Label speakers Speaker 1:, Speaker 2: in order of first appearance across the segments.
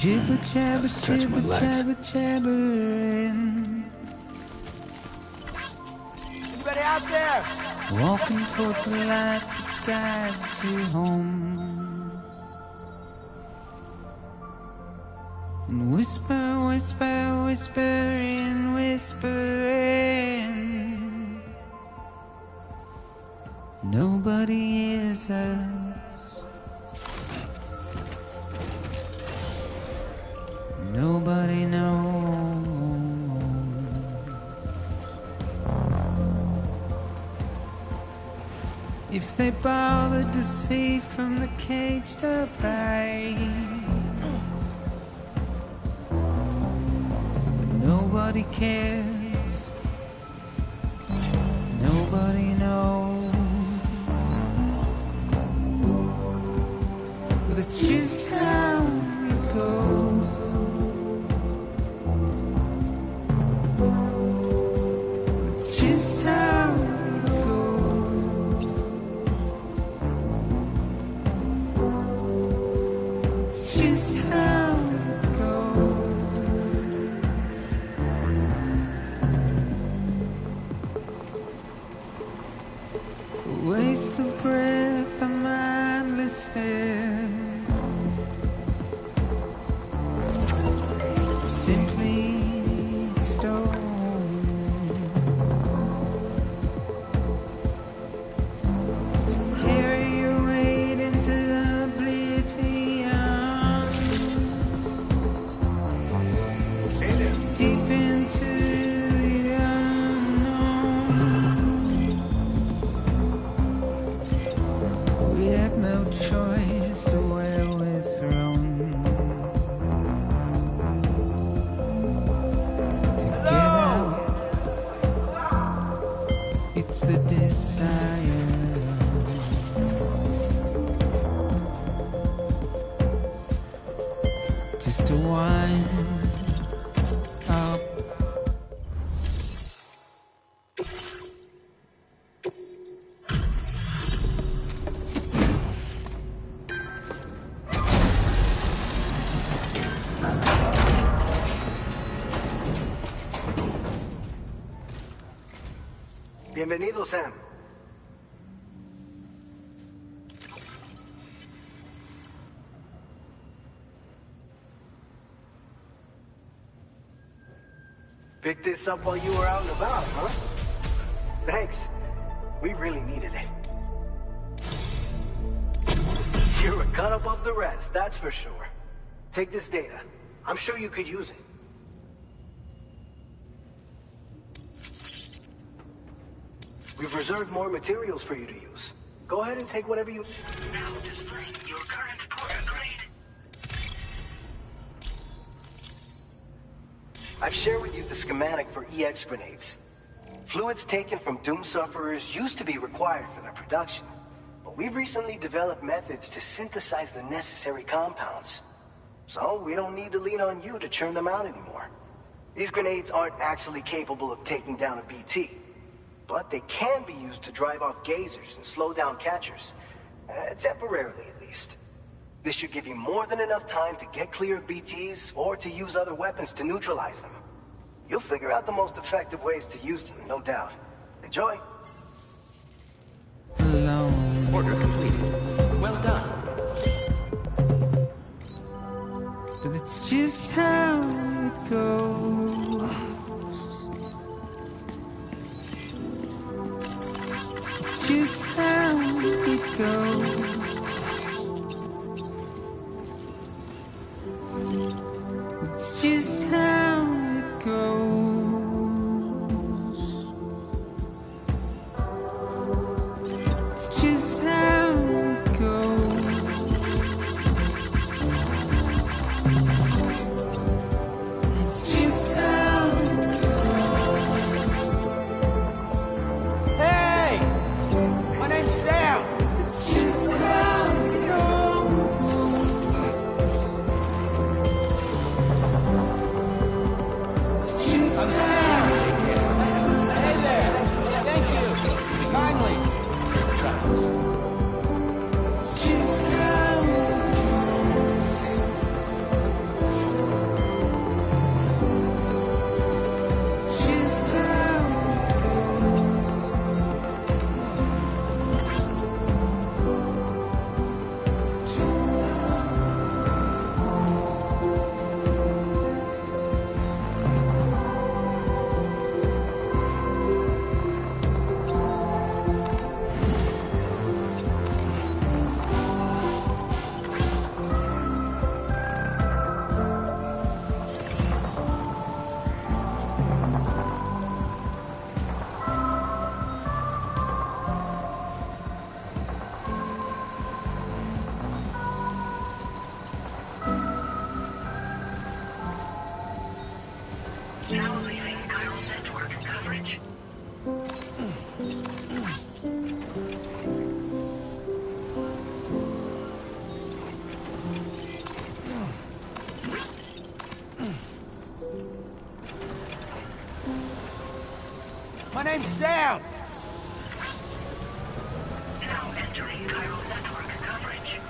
Speaker 1: Jibber jabber,
Speaker 2: Stretch my
Speaker 1: jibber
Speaker 2: legs.
Speaker 1: jabber, jabbering.
Speaker 3: Anybody out there?
Speaker 1: Walking towards the light that guides you home. And whisper, whisper, whispering, whispering. Nobody hears us. Nobody knows. If they bothered to see from the cage to bay. Nobody cares. Nobody knows. But it's just how it goes. It's just how it goes. It's just how it goes. A waste of breath, a mindless stare. Simply stone to carry your weight into oblivion, deep into the unknown. We have no choice to where we're thrown. To get out, it's the desire. Just to wind up.
Speaker 3: Bienvenido, Sam. Picked this up while you were out and about, huh? Thanks. We really needed it. You're a cut above the rest, that's for sure. Take this data. I'm sure you could use it. We've reserved more materials for you to use. Go ahead and take whatever you...
Speaker 4: Now displaying your current order grade.
Speaker 3: I've shared with you the schematic for EX grenades. Fluids taken from Doom sufferers used to be required for their production, but we've recently developed methods to synthesize the necessary compounds. So we don't need to lean on you to churn them out anymore. These grenades aren't actually capable of taking down a BT, but they can be used to drive off gazers and slow down catchers. Temporarily, at least. This should give you more than enough time to get clear of BTs or to use other weapons to neutralize them. You'll figure out the most effective ways to use them, no doubt. Enjoy.
Speaker 1: Alone.
Speaker 2: Order completed. Well done.
Speaker 1: But it's just how it goes. It's just how it goes. It's just how it goes. It's just how it goes. It's just how it goes.
Speaker 5: Hey! My name's Sam.
Speaker 1: It's just how it goes. It's just
Speaker 5: I'm
Speaker 1: how
Speaker 5: Sam. Hey there. Thank you. Kindly.
Speaker 1: it's just how it goes.
Speaker 5: name's Sam.
Speaker 4: Now entering chiral network coverage.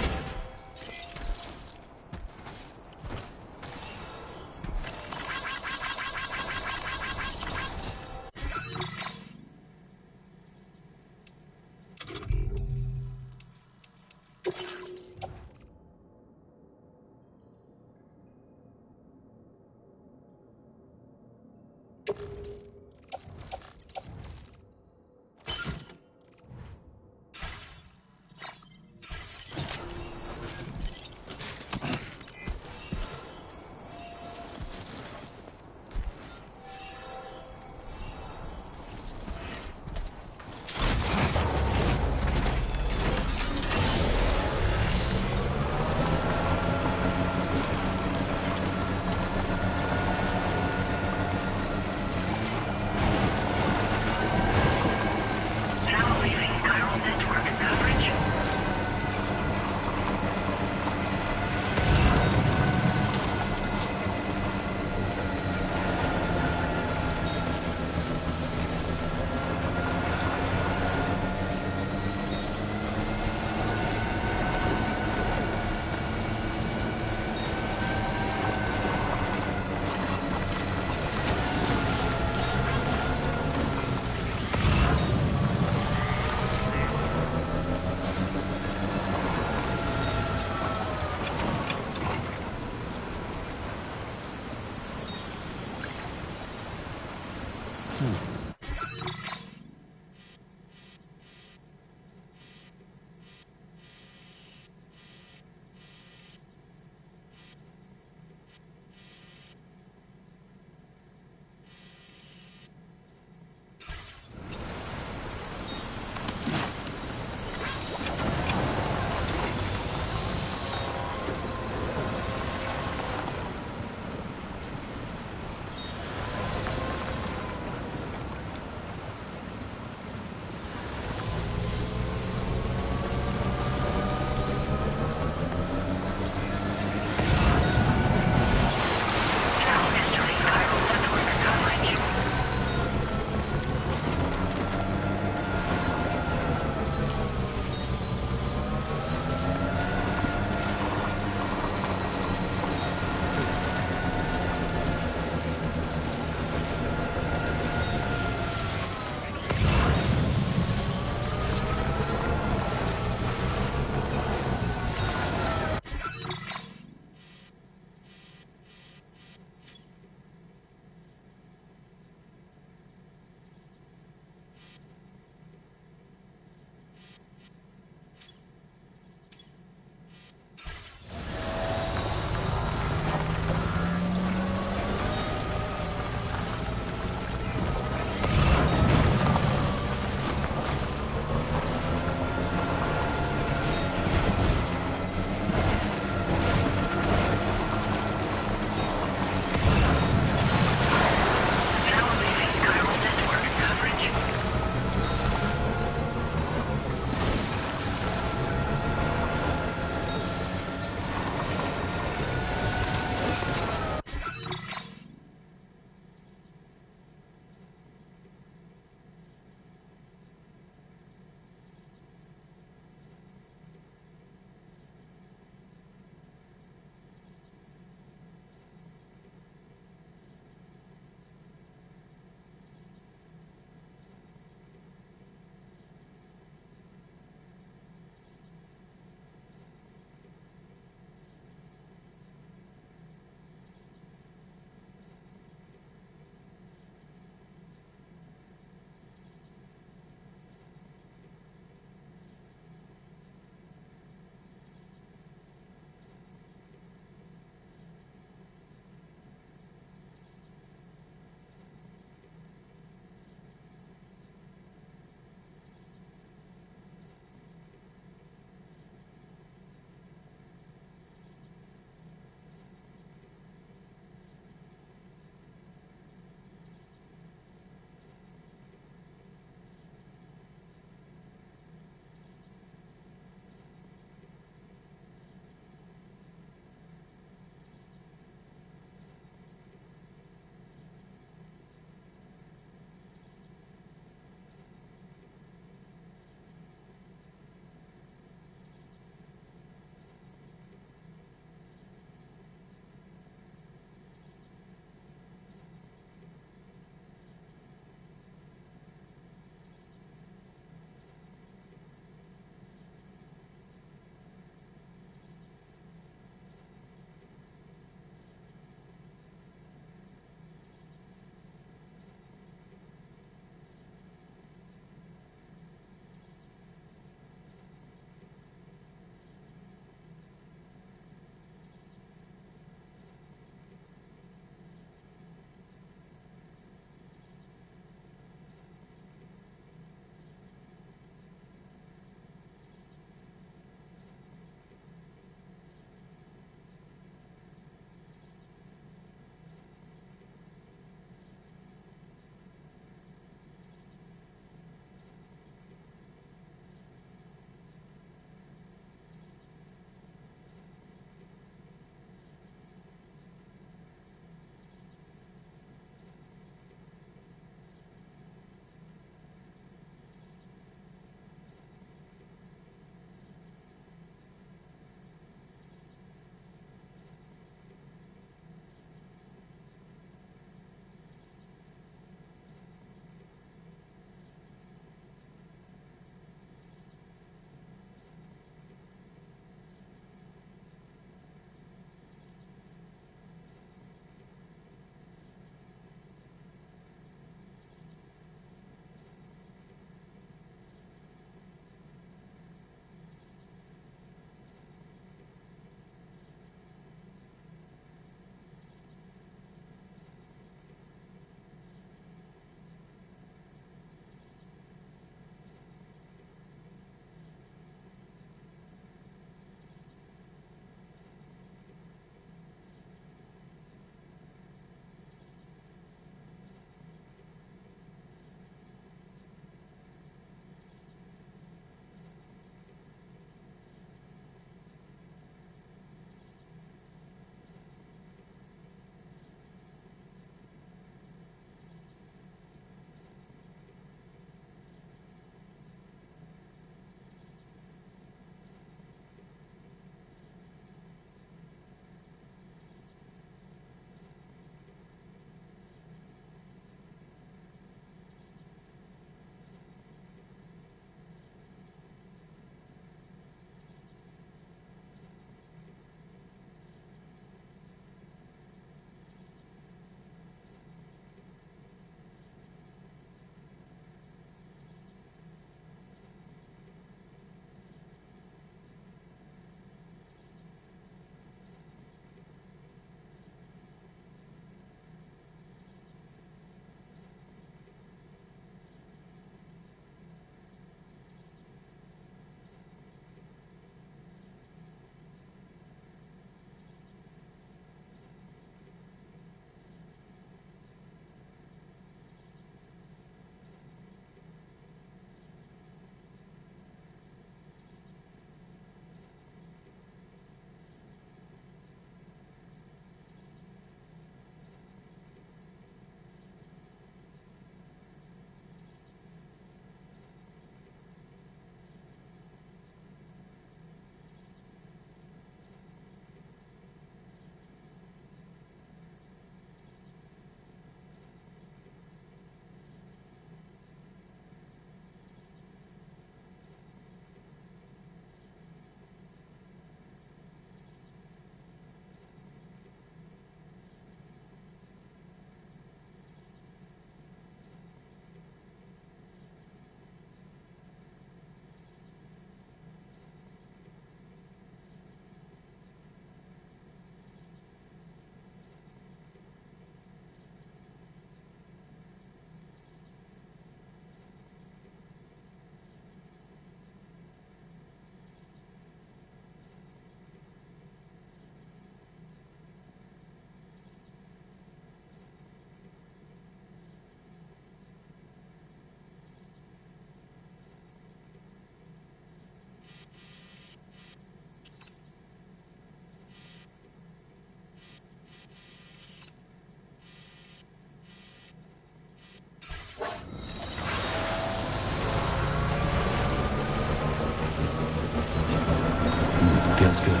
Speaker 2: Sounds good.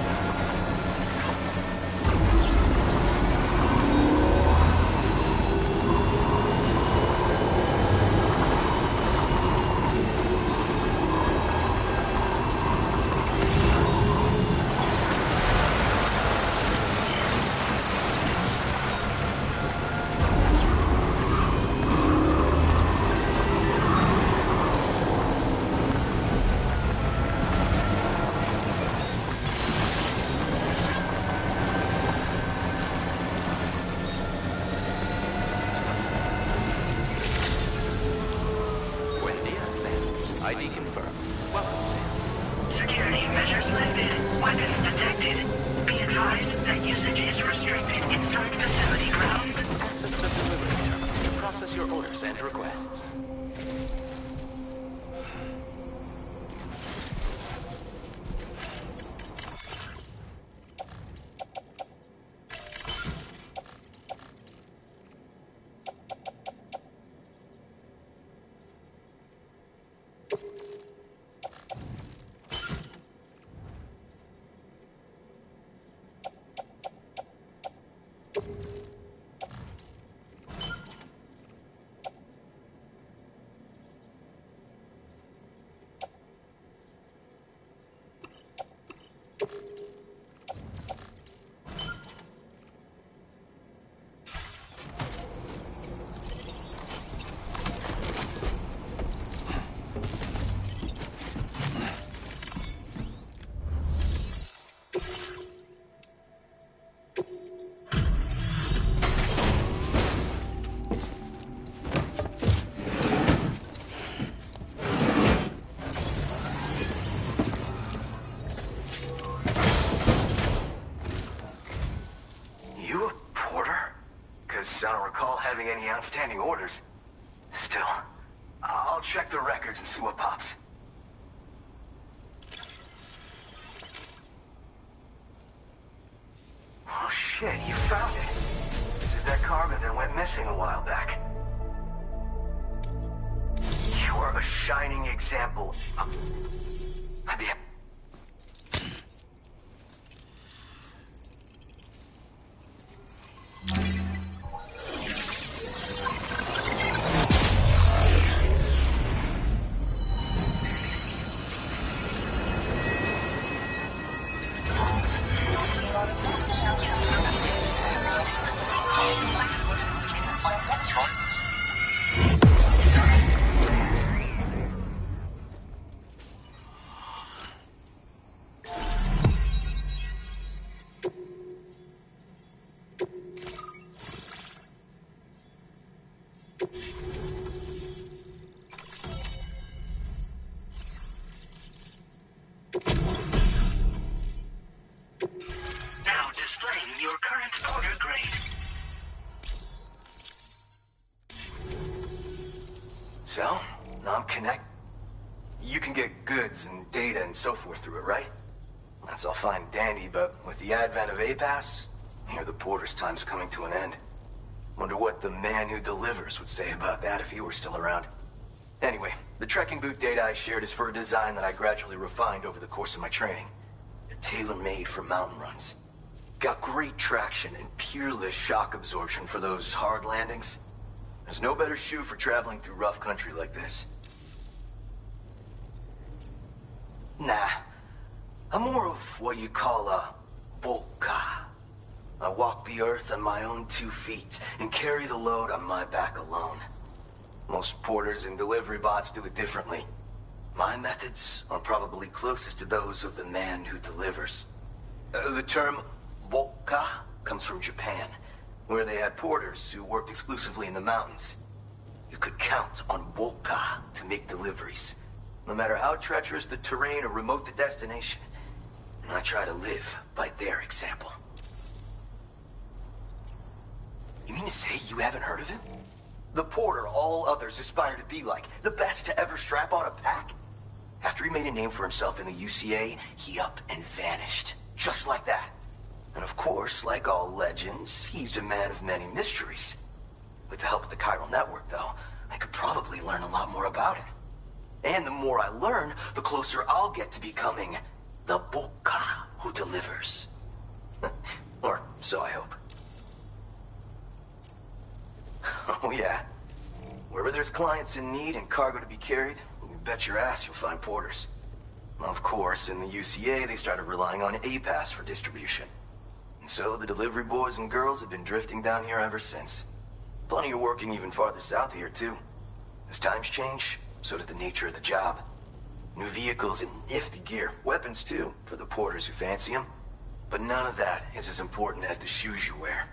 Speaker 2: ID confirmed. Welcome, Sam.
Speaker 4: Security measures lifted. Weapons detected. Be advised that usage is restricted inside facility grounds.
Speaker 2: Access the delivery terminal to process your orders and requests.
Speaker 3: Any outstanding orders. Still, I'll check the records and see what pops. Oh shit, you found it. This is that carbon that went missing a while back. You're a shining example of...
Speaker 4: Now displaying your current order grade.
Speaker 3: So, now I'm connected. You can get goods and data and so forth through it, right? That's all fine and dandy, but with the advent of A-Pass, I hear the porter's time's coming to an end. Wonder what the man who delivers would say about that if he were still around. Anyway, the trekking boot data I shared is for a design that I gradually refined over the course of my training. Tailor-made for mountain runs. Got great traction and peerless shock absorption for those hard landings. There's no better shoe for traveling through rough country like this. Nah, I'm more of what you call a bolka. I walk the earth on my own 2 feet and carry the load on my back alone. Most porters and delivery bots do it differently. My methods are probably closest to those of the man who delivers. The term bolka comes from Japan, where they had porters who worked exclusively in the mountains. You could count on bolka to make deliveries, no matter how treacherous the terrain or remote the destination. And I try to live by their example. You mean to say you haven't heard of him? The porter all others aspire to be like, the best to ever strap on a pack? After he made a name for himself in the UCA, he up and vanished. Just like that. And of course, like all legends, he's a man of many mysteries. With the help of the chiral network, though, I could probably learn a lot more about him. And the more I learn, the closer I'll get to becoming the Bolka who delivers. Or so I hope. Oh yeah? Wherever there's clients in need and cargo to be carried, you bet your ass you'll find porters. Of course, in the UCA, they started relying on A-Pass for distribution. And so the delivery boys and girls have been drifting down here ever since. Plenty are working even farther south here, too. As times change, so does the nature of the job. New vehicles and nifty gear. Weapons, too, for the porters who fancy them. But none of that is as important as the shoes you wear.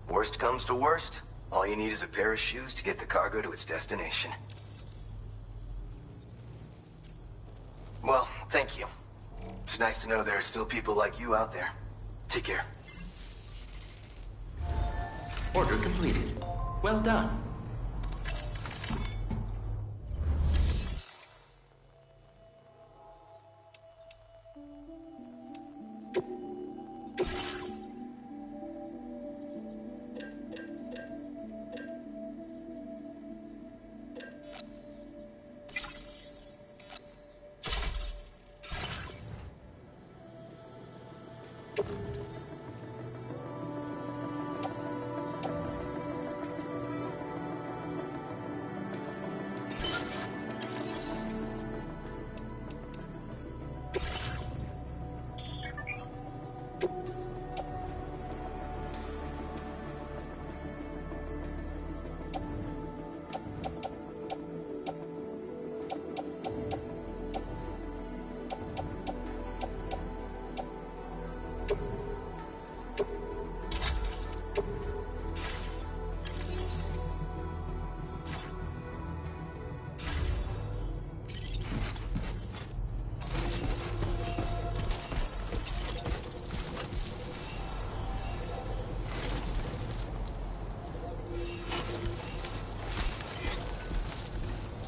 Speaker 3: Worst comes to worst, all you need is a pair of shoes to get the cargo to its destination. Well, thank you. It's nice to know there are still people like you out there. Take care.
Speaker 2: Order completed. Well done.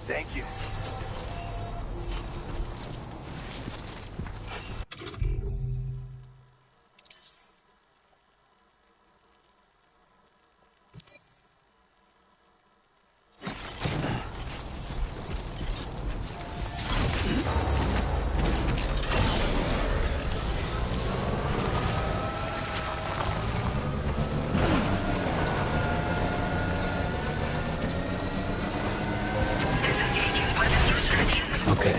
Speaker 3: Thank you.
Speaker 4: Disengaging weapons restriction.
Speaker 2: Okay.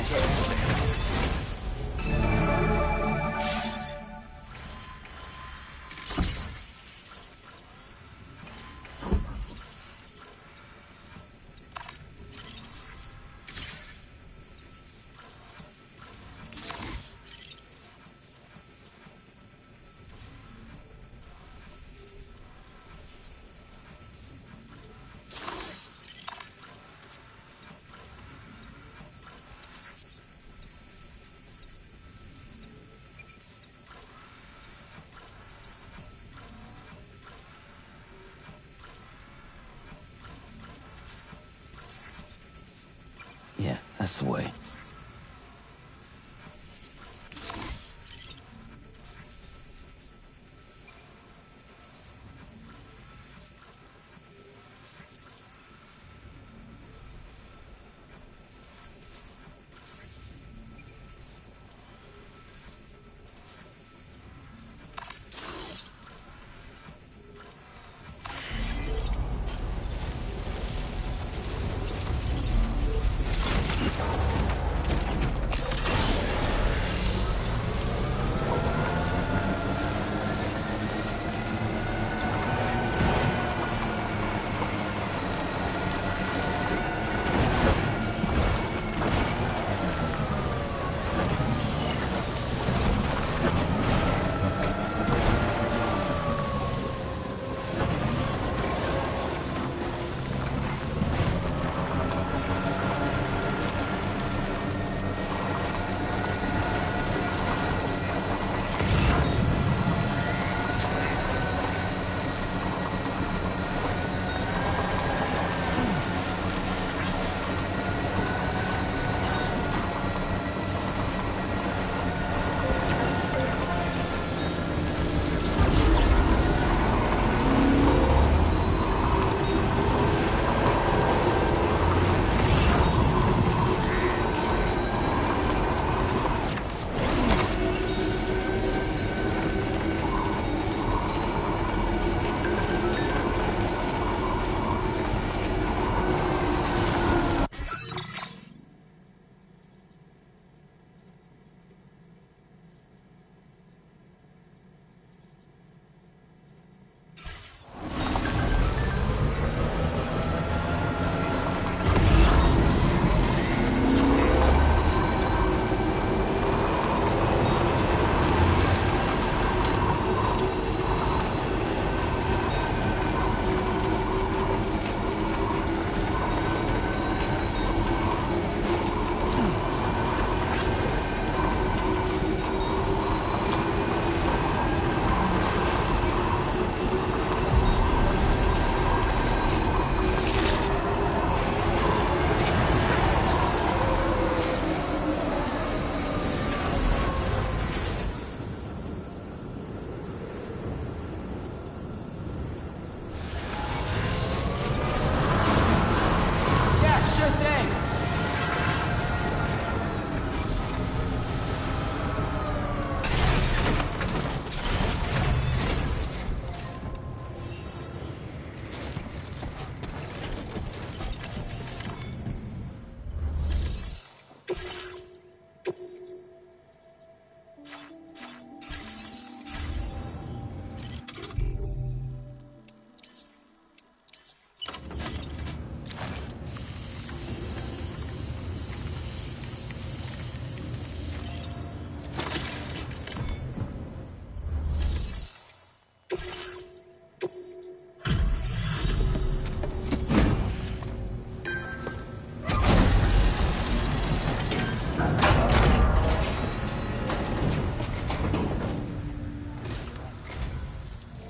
Speaker 6: Yeah, that's the way.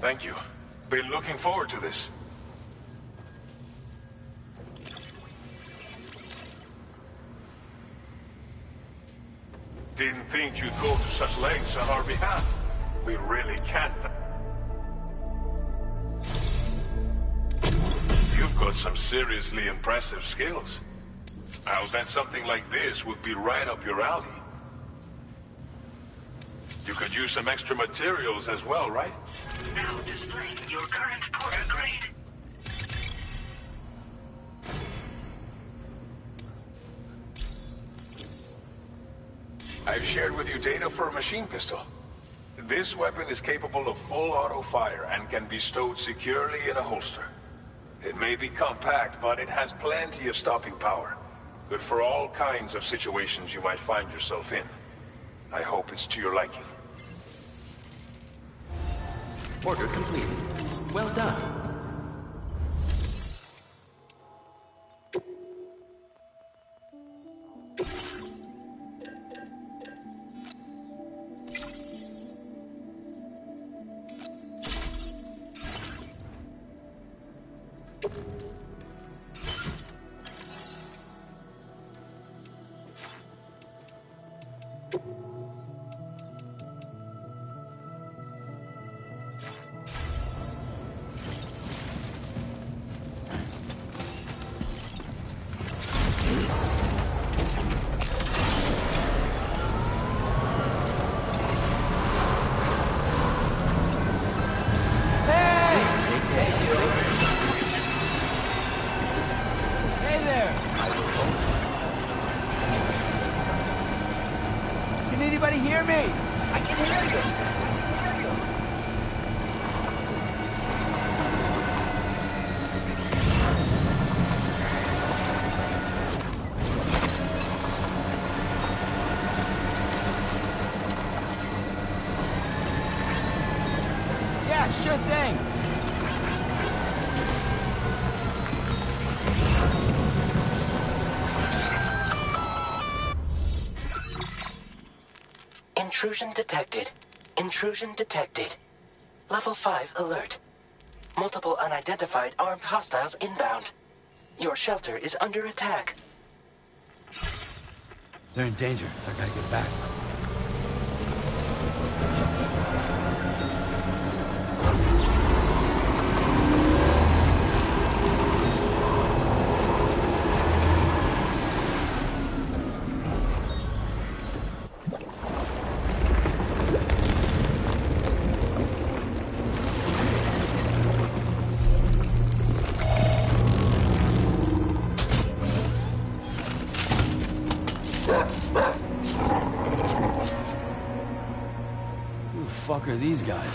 Speaker 7: Thank you. Been looking forward to this. Didn't think you'd go to such lengths on our behalf. We really can't. You've got some seriously impressive skills. I'll bet something like this would be right up your alley. You could use some extra materials as well, right?
Speaker 4: Now displaying your current porter grade.
Speaker 7: I've shared with you data for a machine pistol. This weapon is capable of full auto fire and can be stowed securely in a holster. It may be compact, but it has plenty of stopping power. Good for all kinds of situations you might find yourself in. I hope it's to your liking.
Speaker 2: Order completed. Well done.
Speaker 5: Anybody hear me? I can hear you. Yeah, sure thing.
Speaker 4: Intrusion detected. Intrusion detected. Level 5 alert. Multiple unidentified armed hostiles inbound. Your shelter is under attack.
Speaker 6: They're in danger. I gotta get back. Who the fuck are these guys?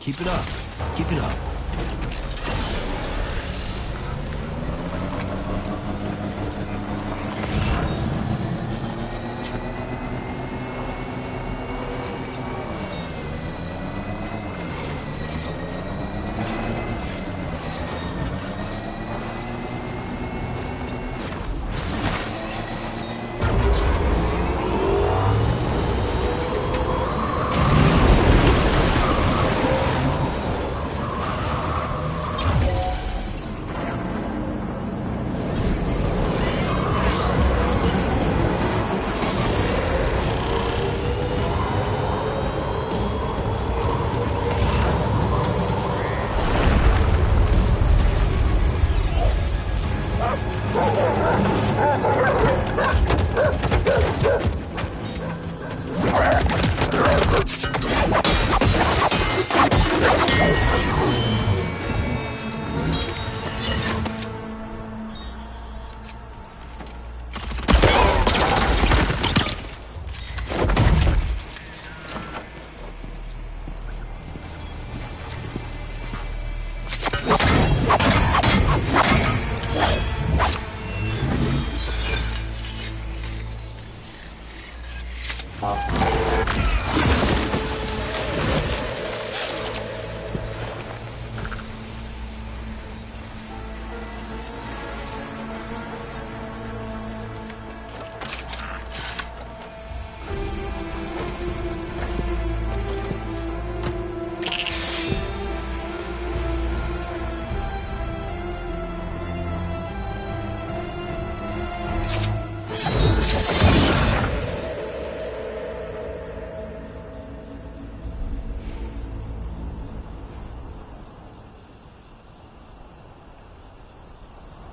Speaker 6: Keep it up. Keep it up.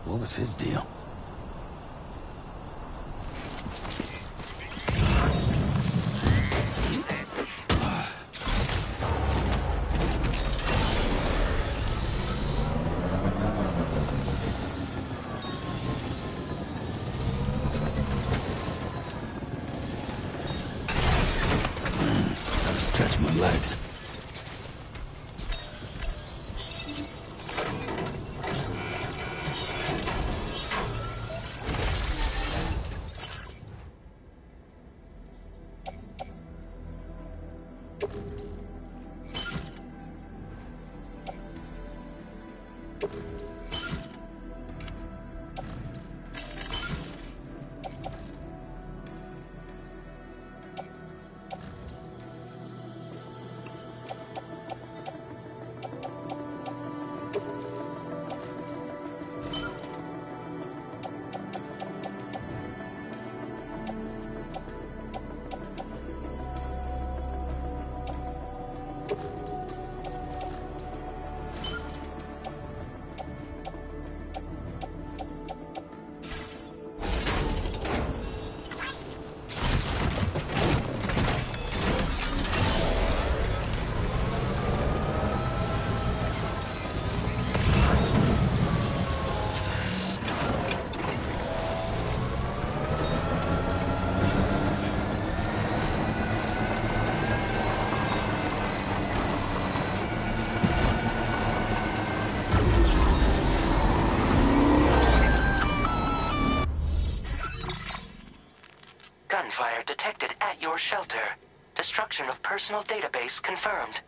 Speaker 6: What was his deal? Gotta stretch my legs.
Speaker 4: Gunfire detected at your shelter. Destruction of personal database confirmed.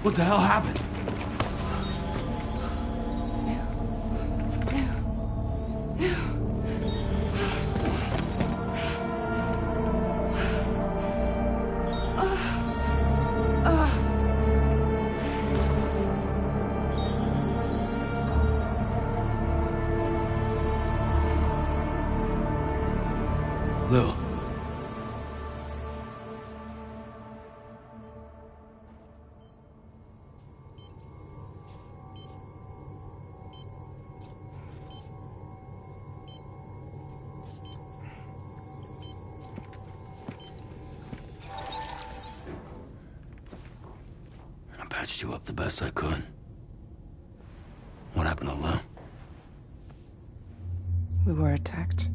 Speaker 6: What the hell happened? patched you up the best I could. What happened to Lou?
Speaker 8: We were attacked.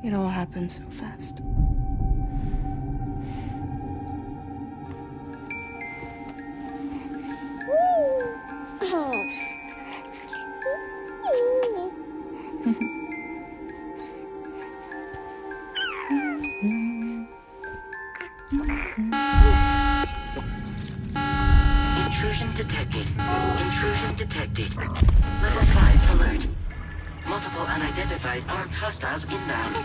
Speaker 8: It all happened so fast.
Speaker 4: Intrusion detected. Intrusion detected. Level 5 alert. Multiple unidentified armed hostiles inbound.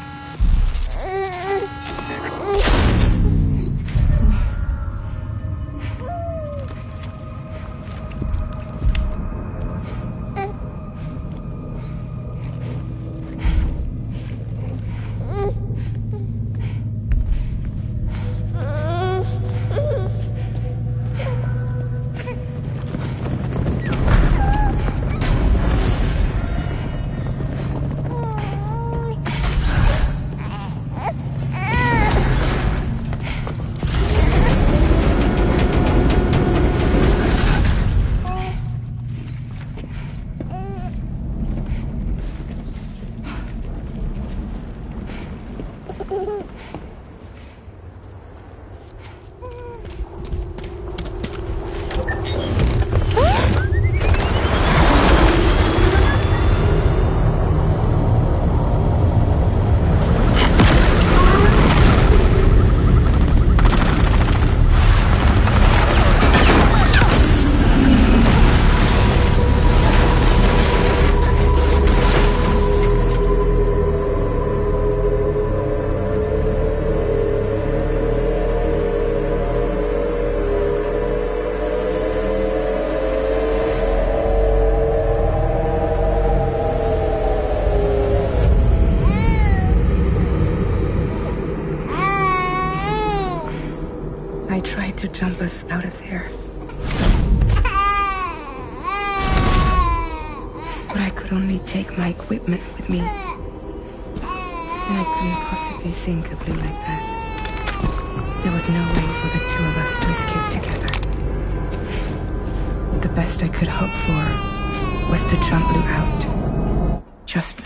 Speaker 8: I tried to jump us out of there. But I could only take my equipment with me. And I couldn't possibly think of Lou like that. There was no way for the two of us to escape together. The best I could hope for was to jump Lou out. Just Lou.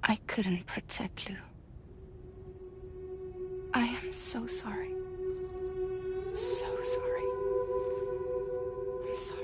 Speaker 8: I couldn't protect Lou. I am so sorry. So sorry. I'm sorry.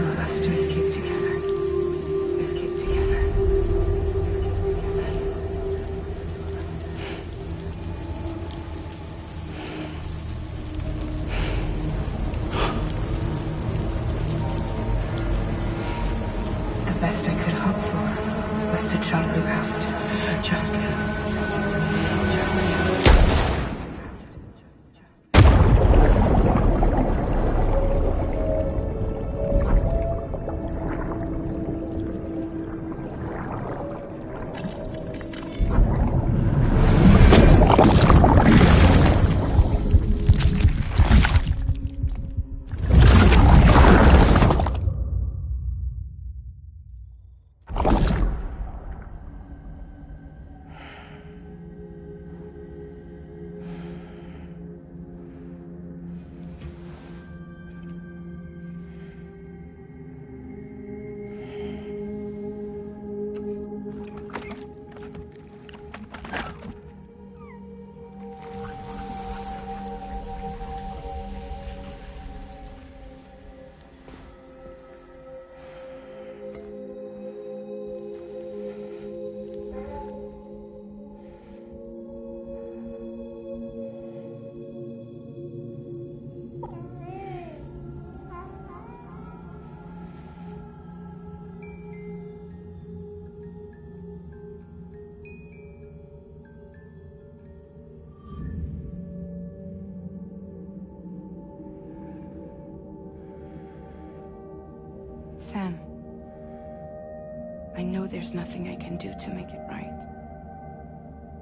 Speaker 8: two of us to escape together. Escape together. The best I could hope for was to jump you out. Just you. Sam, I know there's nothing I can do to make it right.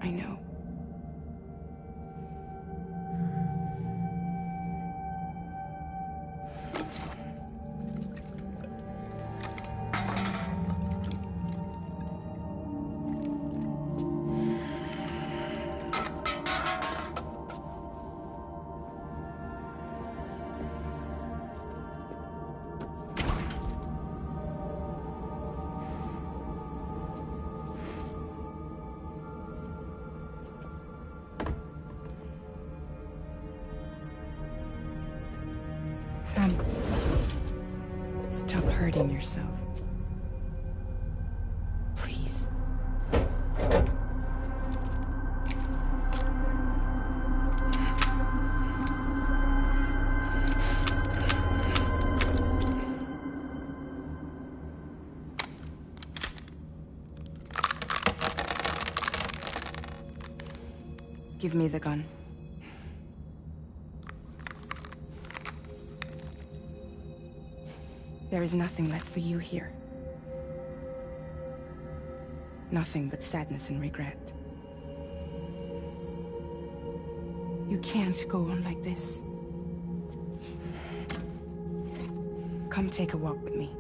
Speaker 8: I know. Sam, stop hurting yourself. Please. Give me the gun. There is nothing left for you here. Nothing but sadness and regret. You can't go on like this. Come take a walk with me.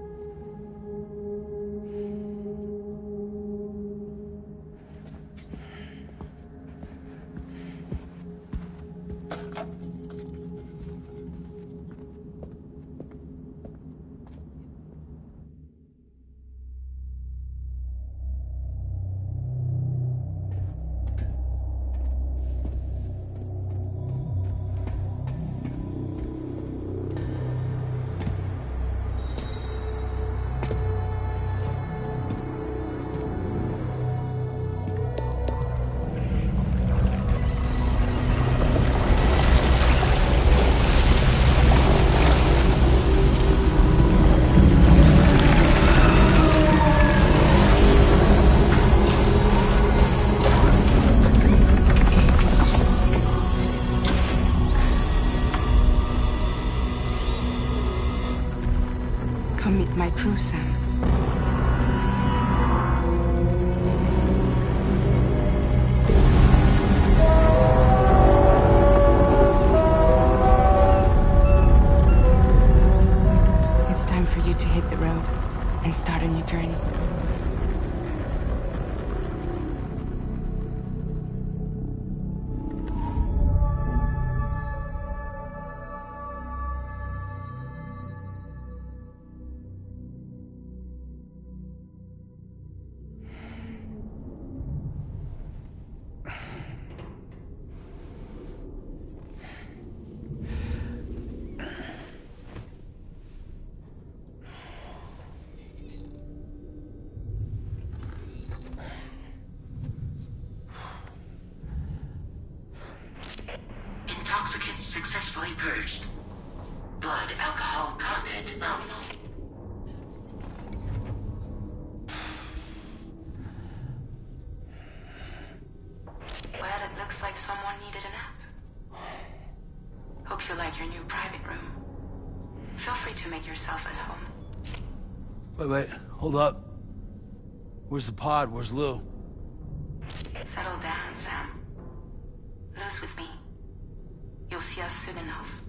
Speaker 8: Come meet my crew, Sam. It's time for you to hit the road and start on your journey.
Speaker 4: successfully purged. Blood alcohol content nominal. Well, it looks like someone needed a nap. Hope you like your new private room. Feel free to make yourself at home.
Speaker 6: Wait, hold up. Where's the pod? Where's Lou?
Speaker 4: Settle down, Sam. Lou's with me. You'll see us soon enough.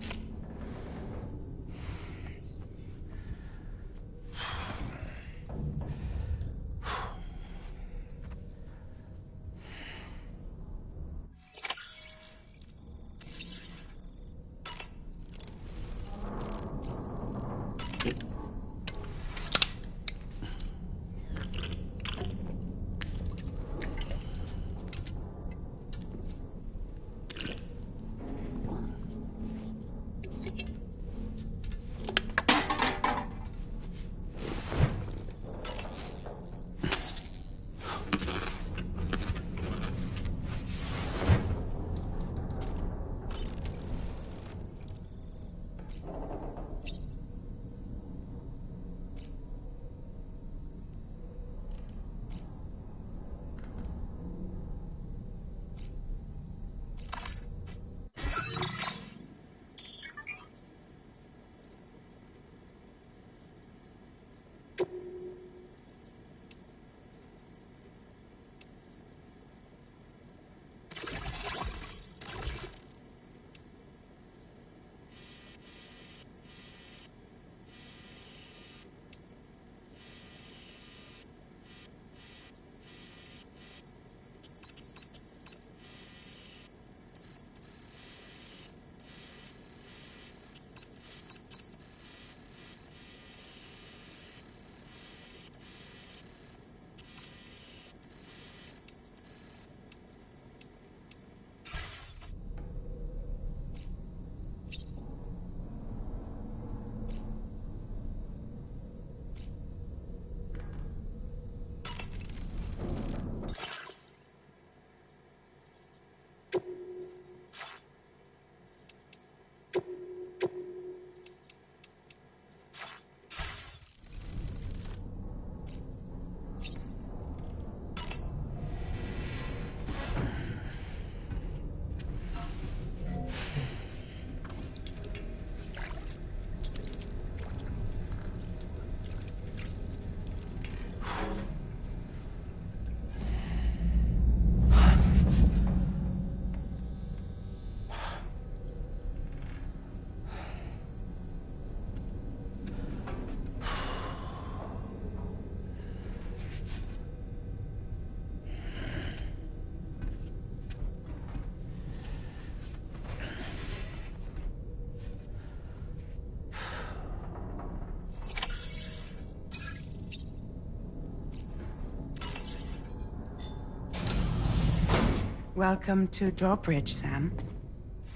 Speaker 8: Welcome to Drawbridge, Sam.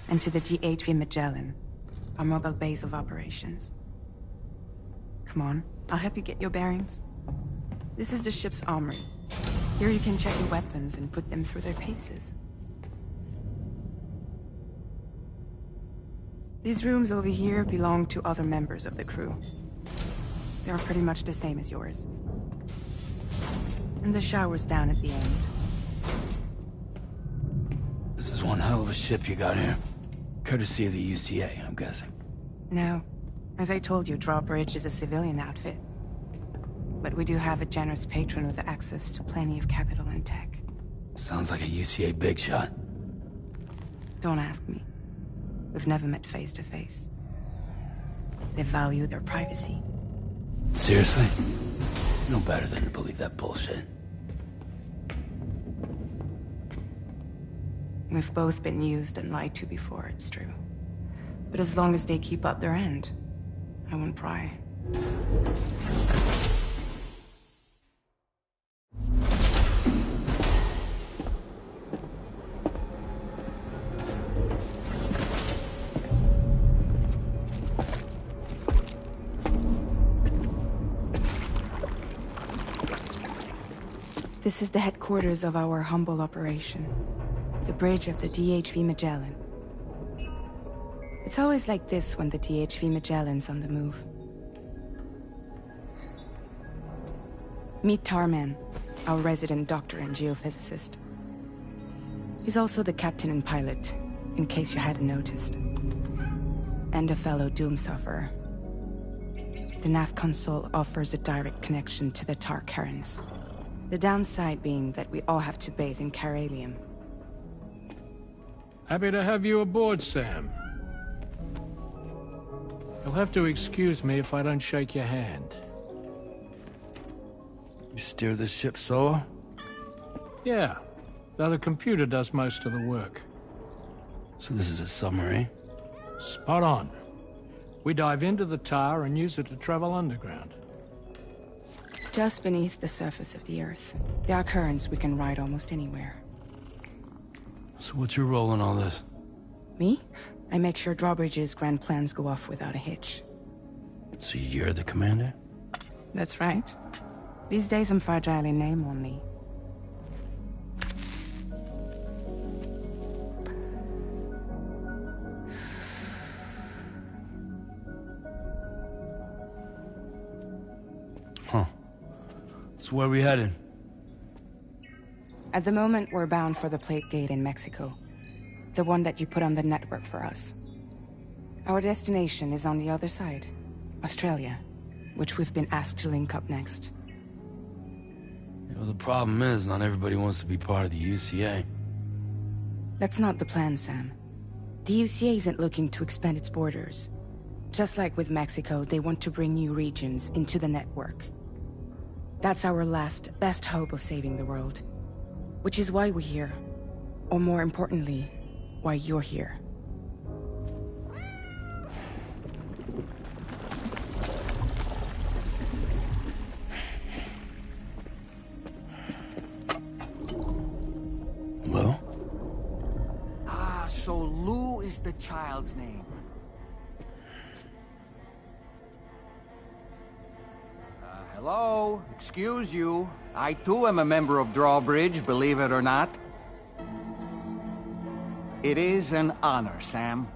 Speaker 8: And to the DHV Magellan, our mobile base of operations. Come on, I'll help you get your bearings. This is the ship's armory. Here you can check your weapons and put them through their paces. These rooms over here belong to other members of the crew. They are pretty much the same as yours. And the shower's down at the end.
Speaker 6: This is one hell of a ship you got here. Courtesy of the UCA, I'm guessing.
Speaker 8: No. As I told you, Drawbridge is a civilian outfit. But we do have a generous patron with access to plenty of capital and tech.
Speaker 6: Sounds like a UCA big shot.
Speaker 8: Don't ask me. We've never met face to face. They value their privacy.
Speaker 6: Seriously? No better than to believe that bullshit.
Speaker 8: We've both been used and lied to before, it's true. But as long as they keep up their end, I won't pry. This is the headquarters of our humble operation. The bridge of the DHV Magellan. It's always like this when the DHV Magellan's on the move. Meet Tarman, our resident doctor and geophysicist. He's also the captain and pilot, in case you hadn't noticed. And a fellow Doom sufferer. The nav console offers a direct connection to the tar currents. The downside being that we all have to bathe in Caralium.
Speaker 9: Happy to have you aboard, Sam. You'll have to excuse me if I don't shake your hand.
Speaker 6: You steer this ship solo?
Speaker 9: Yeah, though the computer does most of the work.
Speaker 6: So this is a submarine?
Speaker 9: Spot on. We dive into the tar and use it to travel underground.
Speaker 8: Just beneath the surface of the Earth, there are currents we can ride almost anywhere.
Speaker 6: So what's your role in all this?
Speaker 8: Me? I make sure Drawbridge's grand plans go off without a hitch.
Speaker 6: So you're the commander?
Speaker 8: That's right. These days I'm fragile in name only.
Speaker 6: Huh. So where are we headed?
Speaker 8: At the moment, we're bound for the Plate Gate in Mexico. The one that you put on the network for us. Our destination is on the other side, Australia, which we've been asked to link up next.
Speaker 6: You know, the problem is, not everybody wants to be part of the UCA.
Speaker 8: That's not the plan, Sam. The UCA isn't looking to expand its borders. Just like with Mexico, they want to bring new regions into the network. That's our last, best hope of saving the world. Which is why we're here. Or more importantly, why you're here.
Speaker 6: Hello?
Speaker 5: Ah, so Lou is the child's name. Hello? Excuse you. I too am a member of Drawbridge, believe it or not. It is an honor, Sam.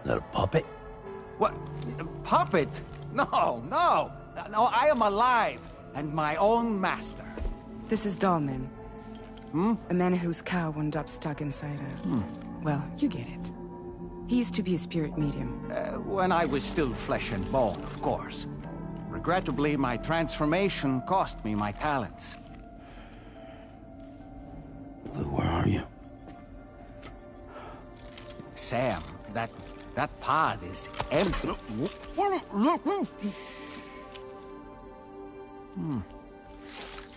Speaker 6: Is that a puppet?
Speaker 5: What? A puppet? No, no! No, I am alive, and my own master.
Speaker 8: This is Dahlman. A man whose cow wound up stuck inside a... Well, you get it. He used to be a spirit medium.
Speaker 5: When I was still flesh and bone, of course. Regrettably, my transformation cost me my talents.
Speaker 6: Lou, where are you?
Speaker 5: Sam, that pod is empty.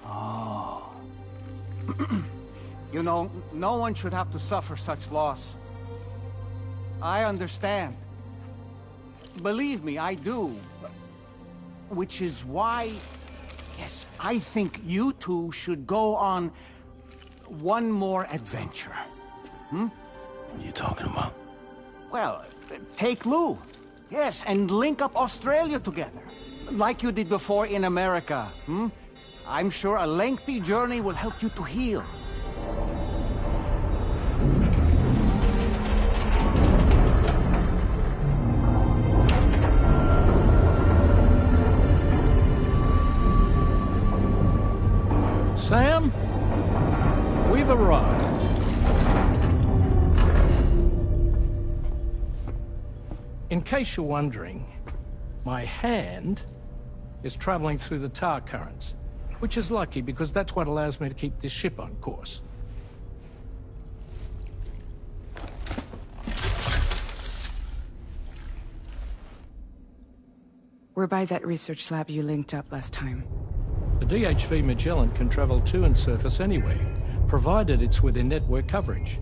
Speaker 5: Oh. You know, no one should have to suffer such loss. I understand. Believe me, I do. Which is why, yes, I think you two should go on one more adventure.
Speaker 6: What are you talking about?
Speaker 5: Well, take Lou. Yes, and link up Australia together. Like you did before in America. I'm sure a lengthy journey will help you to heal.
Speaker 9: Sam, we've arrived. In case you're wondering, my hand is traveling through the tar currents, which is lucky because that's what allows me to keep this ship on course.
Speaker 8: We're by that research lab you linked up last time.
Speaker 9: The DHV Magellan can travel to and surface anywhere, provided it's within network coverage.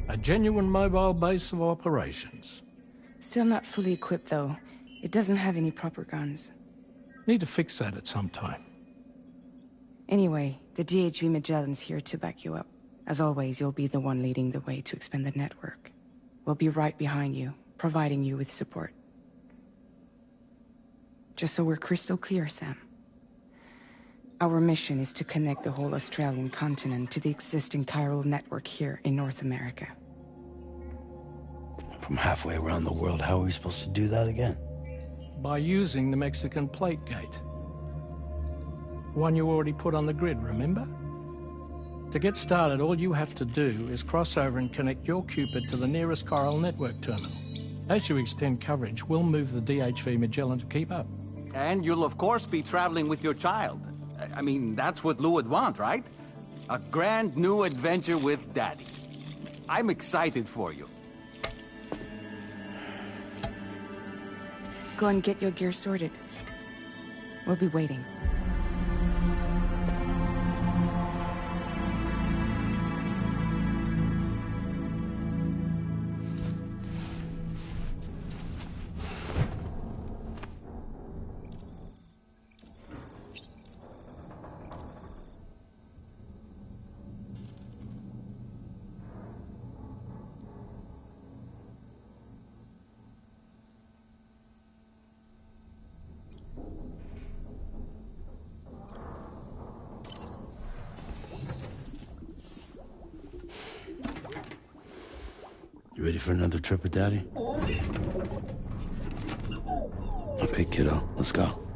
Speaker 9: A genuine mobile base of operations.
Speaker 8: Still not fully equipped, though. It doesn't have any proper guns.
Speaker 9: Need to fix that at some time.
Speaker 8: Anyway, the DHV Magellan's here to back you up. As always, you'll be the one leading the way to expand the network. We'll be right behind you, providing you with support. Just so we're crystal clear, Sam. Our mission is to connect the whole Australian continent to the existing chiral network here in North America.
Speaker 6: from halfway around the world. How are we supposed to do that again?
Speaker 9: By using the Mexican plate gate. One you already put on the grid, remember? To get started, all you have to do is cross over and connect your Cupid to the nearest Coral network terminal. As you extend coverage, we'll move the DHV Magellan to keep up.
Speaker 5: And you'll of course be traveling with your child. I mean, that's what Lou would want, right? A grand new adventure with Daddy. I'm excited for you.
Speaker 8: Go and get your gear sorted. We'll be waiting.
Speaker 6: You ready for another trip with Daddy? Okay, kiddo, let's go.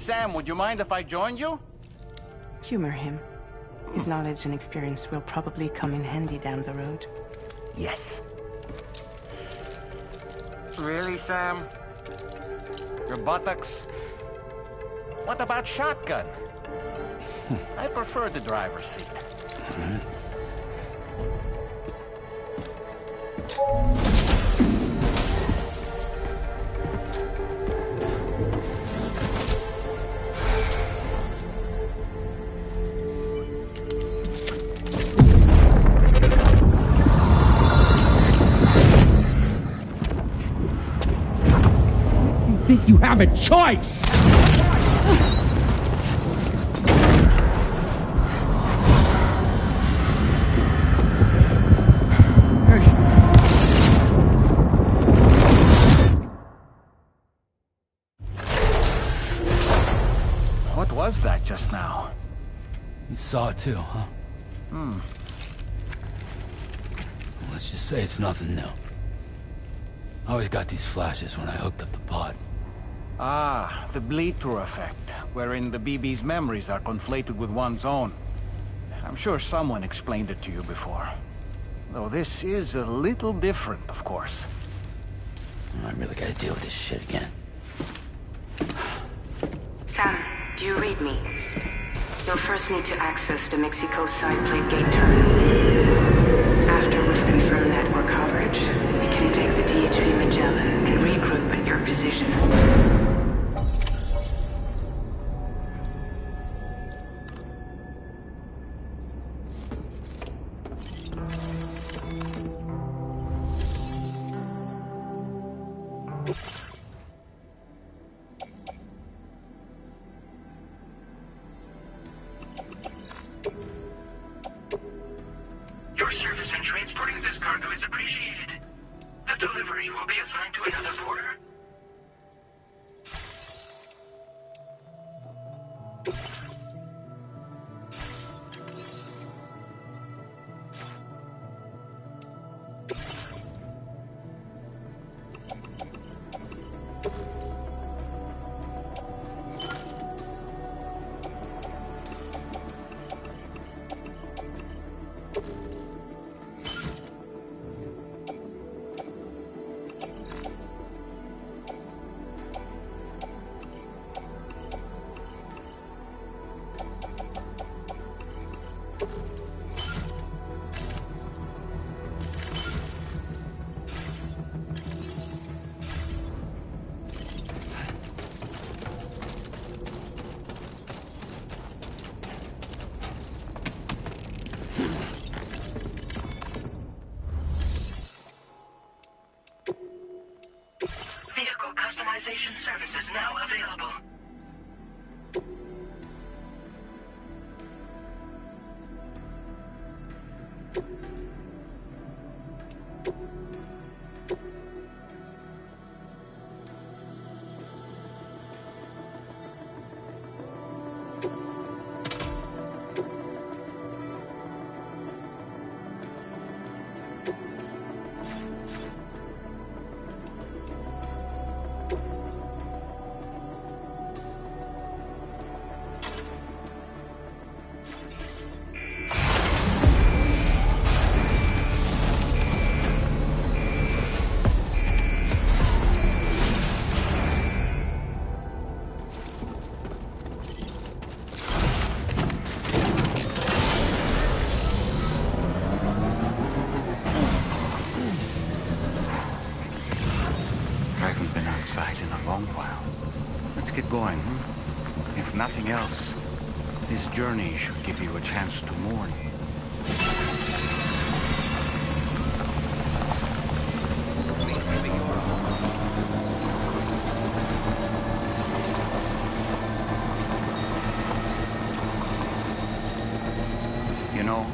Speaker 5: Sam, would you mind if I joined you?
Speaker 8: Humor him. His knowledge and experience will probably come in handy down the road.
Speaker 5: Yes. Really, Sam? Your buttocks? What about shotgun? I prefer the driver's seat.
Speaker 10: Think you have a choice?
Speaker 5: What was that just now?
Speaker 6: You saw it too, huh? Let's just say it's nothing new. I always got these flashes when I hooked up the pod.
Speaker 5: Ah, the bleed-through effect, wherein the BB's memories are conflated with one's own. I'm sure someone explained it to you before. Though this is a little different, of course.
Speaker 6: I really gotta deal with this shit again.
Speaker 8: Sam, do you read me? You'll first need to access the Mexico side plate gate terminal. After we've confirmed network coverage, we can take the DHV Magellan and regroup at your position.
Speaker 4: Your service in transporting this cargo is appreciated. The delivery will be assigned to another porter. Vehicle customization services now available.
Speaker 5: Get going, If nothing else, this journey should give you a chance to mourn. You know,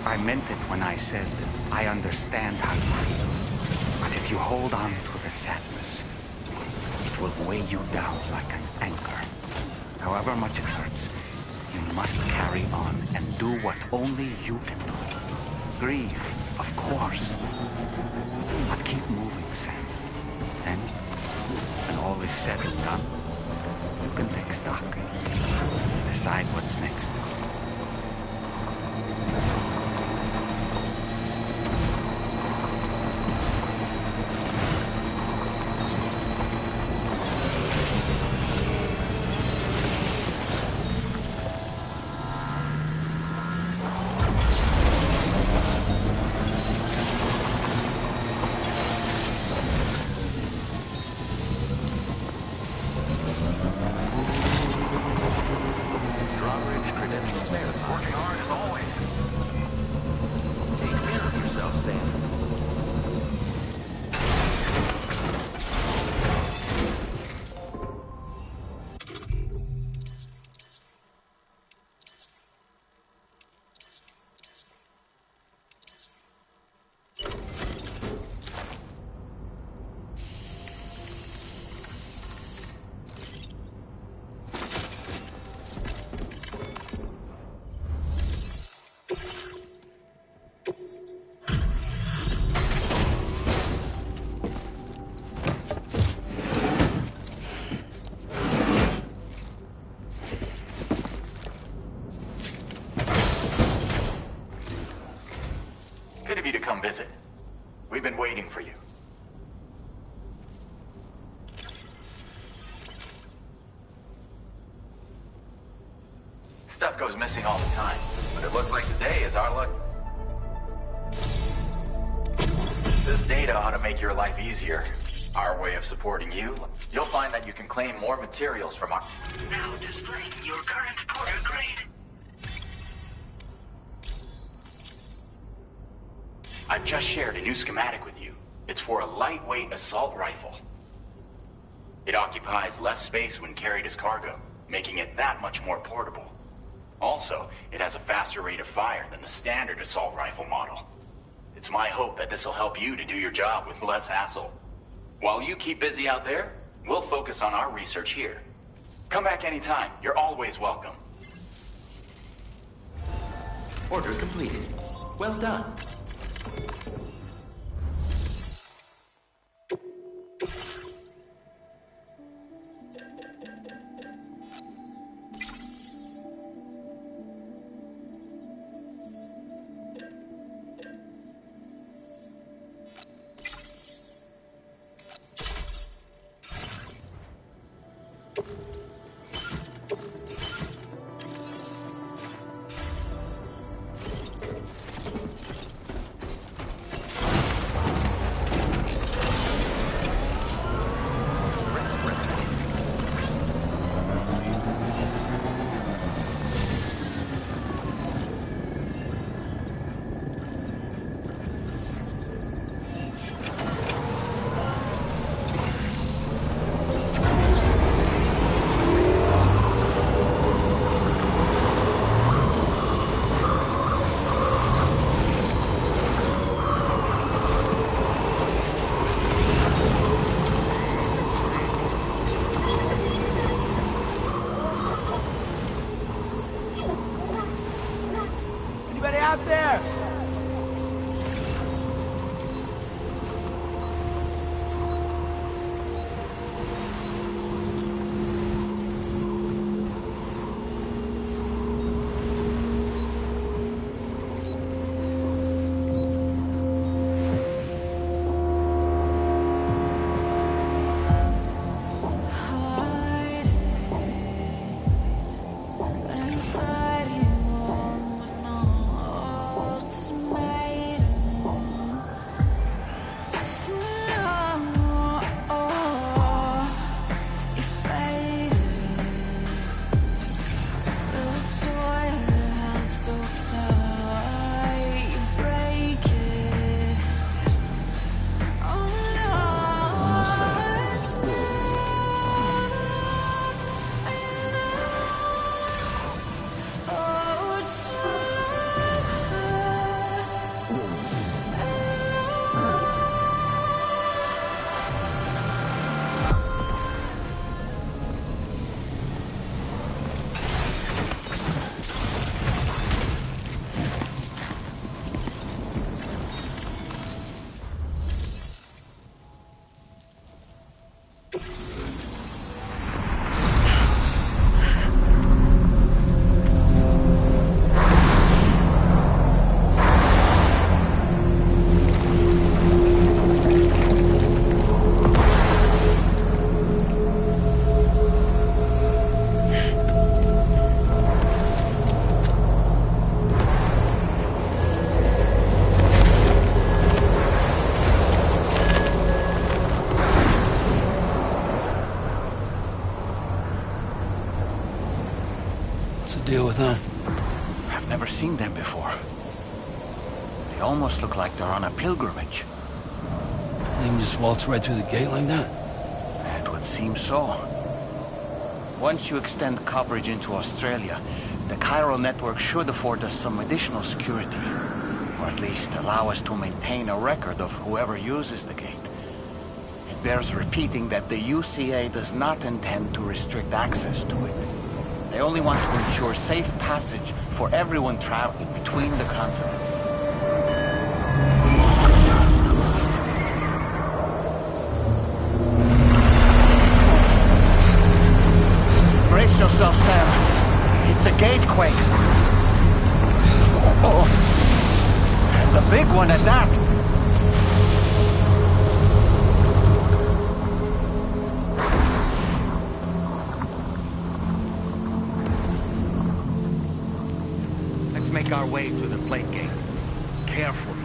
Speaker 5: I meant it when I said I understand how you feel. But if you hold on to the sadness, it will weigh you down like an anchor. However much it hurts, you must carry on and do what only you can do. Grieve, of course. But keep moving, Sam. And when all is said and done,
Speaker 11: You can take stock. Decide what's next.
Speaker 2: Good of you to come visit. We've been waiting for you. Stuff goes missing all the time, but it looks like today is our luck. This data ought to make your life easier. Our way of supporting you. You'll find that you can claim more materials from our...
Speaker 4: Now displaying your current Porter grade.
Speaker 2: I've just shared a new schematic with you. It's for a lightweight assault rifle. It occupies less space when carried as cargo, making it that much more portable. Also, it has a faster rate of fire than the standard assault rifle model. It's my hope that this will help you to do your job with less hassle. While you keep busy out there, we'll focus on our research here. Come back anytime. You're always welcome.
Speaker 4: Order completed. Well done.
Speaker 6: deal with them?
Speaker 5: I've never seen them before. They almost look like they're on a pilgrimage.
Speaker 6: They can just waltz right through the gate like that?
Speaker 5: It would seem so. Once you extend coverage into Australia, the chiral network should afford us some additional security. Or at least allow us to maintain a record of whoever uses the gate. It bears repeating that the UCA does not intend to restrict access to it. They only want to ensure safe passage for everyone traveling between the continents. Brace yourself, Sam. It's a gatequake. Oh, and a big one at that. Let's make our way to the plate gate. Carefully.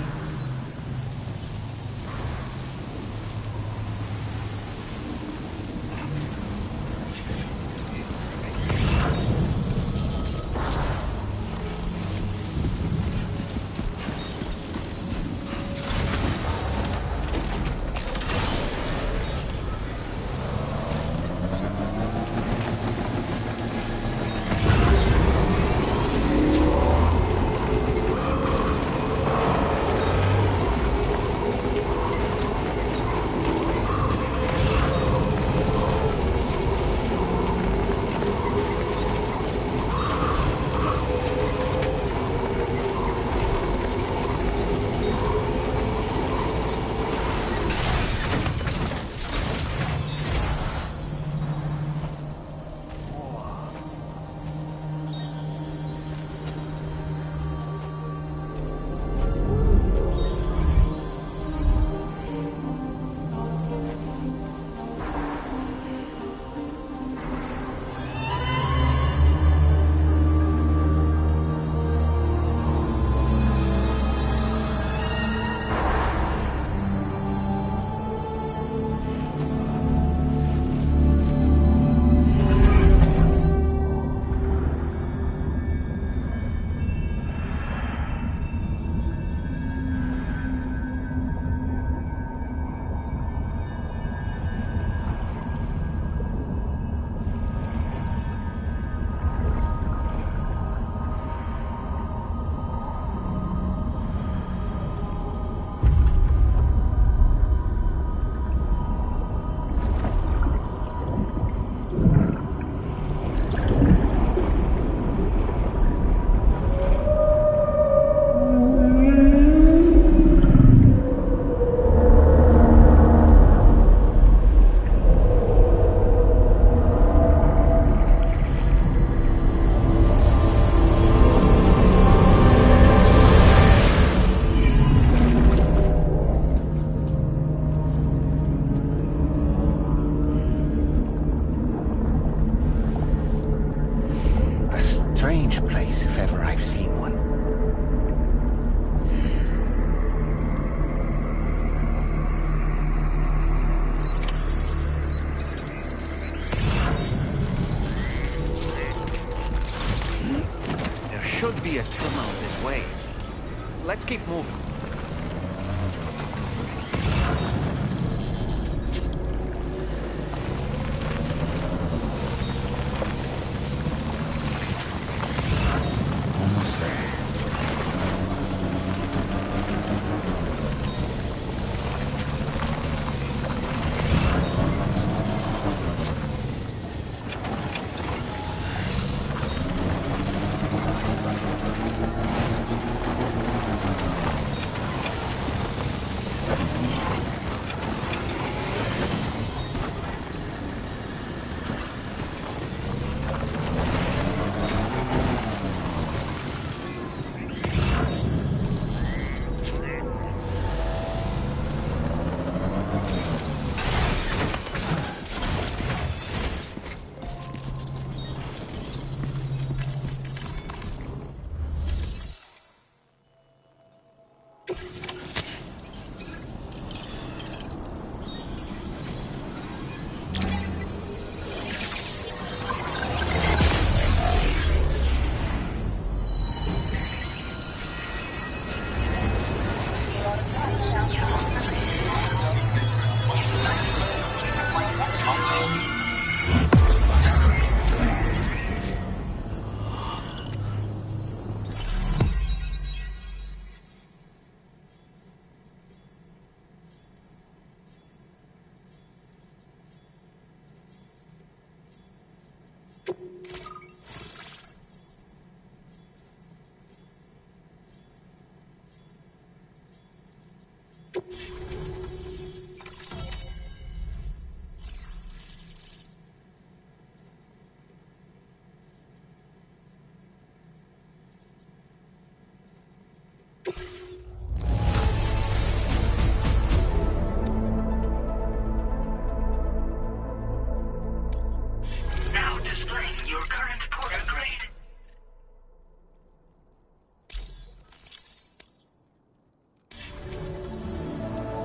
Speaker 5: Should be a terminal this way. Let's keep moving.
Speaker 6: Almost there.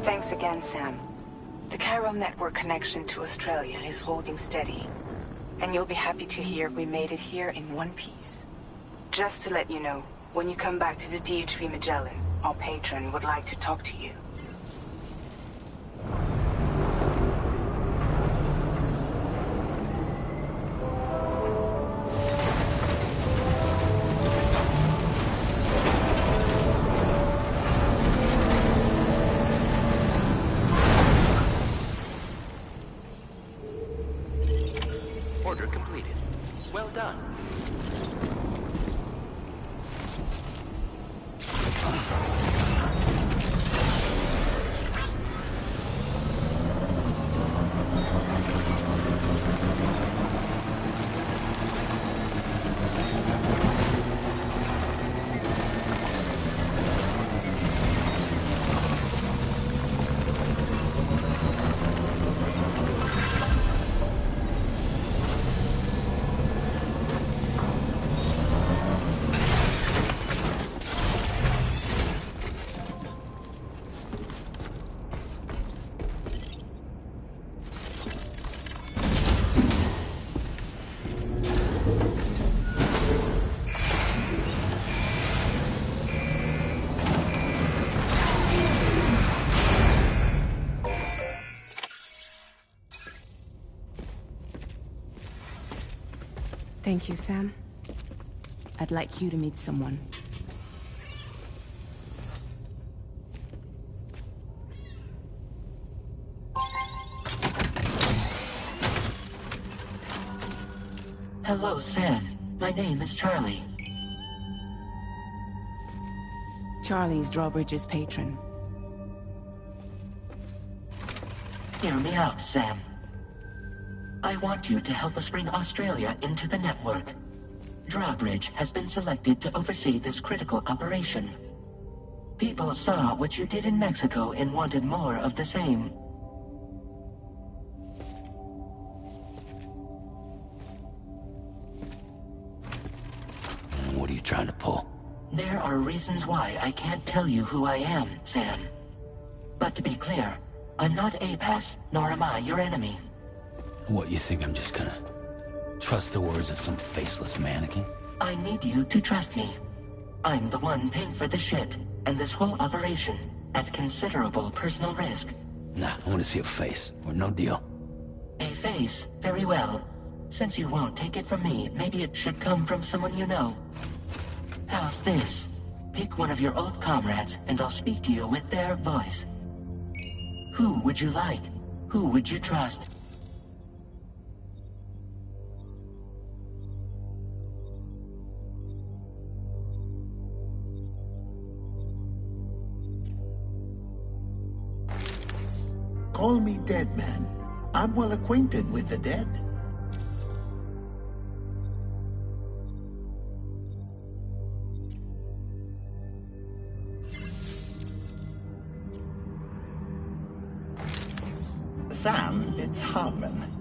Speaker 8: Thanks again, Sam. The Chiral network connection to Australia is holding steady. And you'll be happy to hear we made it here in one piece. Just to let you know, when you come back to the DHV Magellan, our patron would like to talk to you.
Speaker 4: Order completed. Well done.
Speaker 8: Thank you, Sam. I'd like you to meet someone.
Speaker 4: Hello, Sam. My name is Charlie.
Speaker 8: Charlie's Drawbridge's patron.
Speaker 4: Hear me out, Sam. I want you to help us bring Australia into the network. Drawbridge has been selected to oversee this critical operation. People saw what you did in Mexico and wanted more of the same.
Speaker 6: What are you trying to pull?
Speaker 4: There are reasons why I can't tell you who I am, Sam. But to be clear, I'm not APAS, nor am I your enemy.
Speaker 6: What, you think I'm just gonna trust the words of some faceless mannequin?
Speaker 4: I need you to trust me. I'm the one paying for the ship, and this whole operation, at considerable personal risk.
Speaker 6: Nah, I want to see a face, or no deal.
Speaker 4: A face? Very well. Since you won't take it from me, maybe it should come from someone you know. How's this? Pick one of your old comrades, and I'll speak to you with their voice. Who would you like? Who would you trust?
Speaker 12: Call me Dead Man. I'm well acquainted with the dead. Sam, it's Hartman.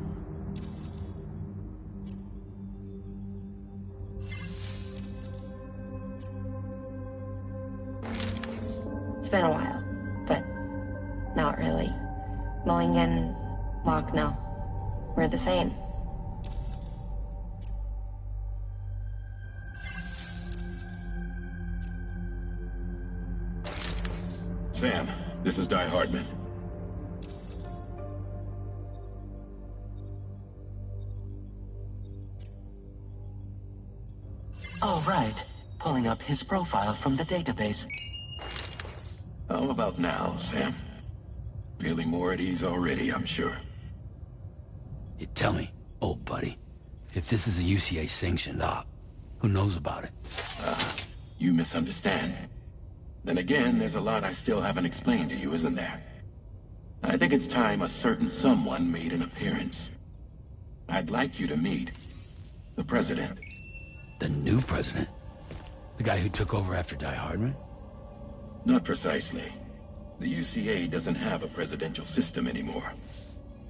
Speaker 13: It's been a while, but not really. Mulligan, Locke, no. We're the same.
Speaker 12: Sam, this is Di Hardman.
Speaker 4: All right. Pulling up his profile from the database.
Speaker 12: How about now, Sam? Feeling more at ease already, I'm sure.
Speaker 6: You tell me, old buddy, if this is a UCA-sanctioned op, who knows about it?
Speaker 12: You misunderstand. Then again, there's a lot I still haven't explained to you, isn't there? I think it's time a certain someone made an appearance. I'd like you to meet the President.
Speaker 6: The new president? The guy who took over after Di Hardman?
Speaker 12: Not precisely. The UCA doesn't have a presidential system anymore.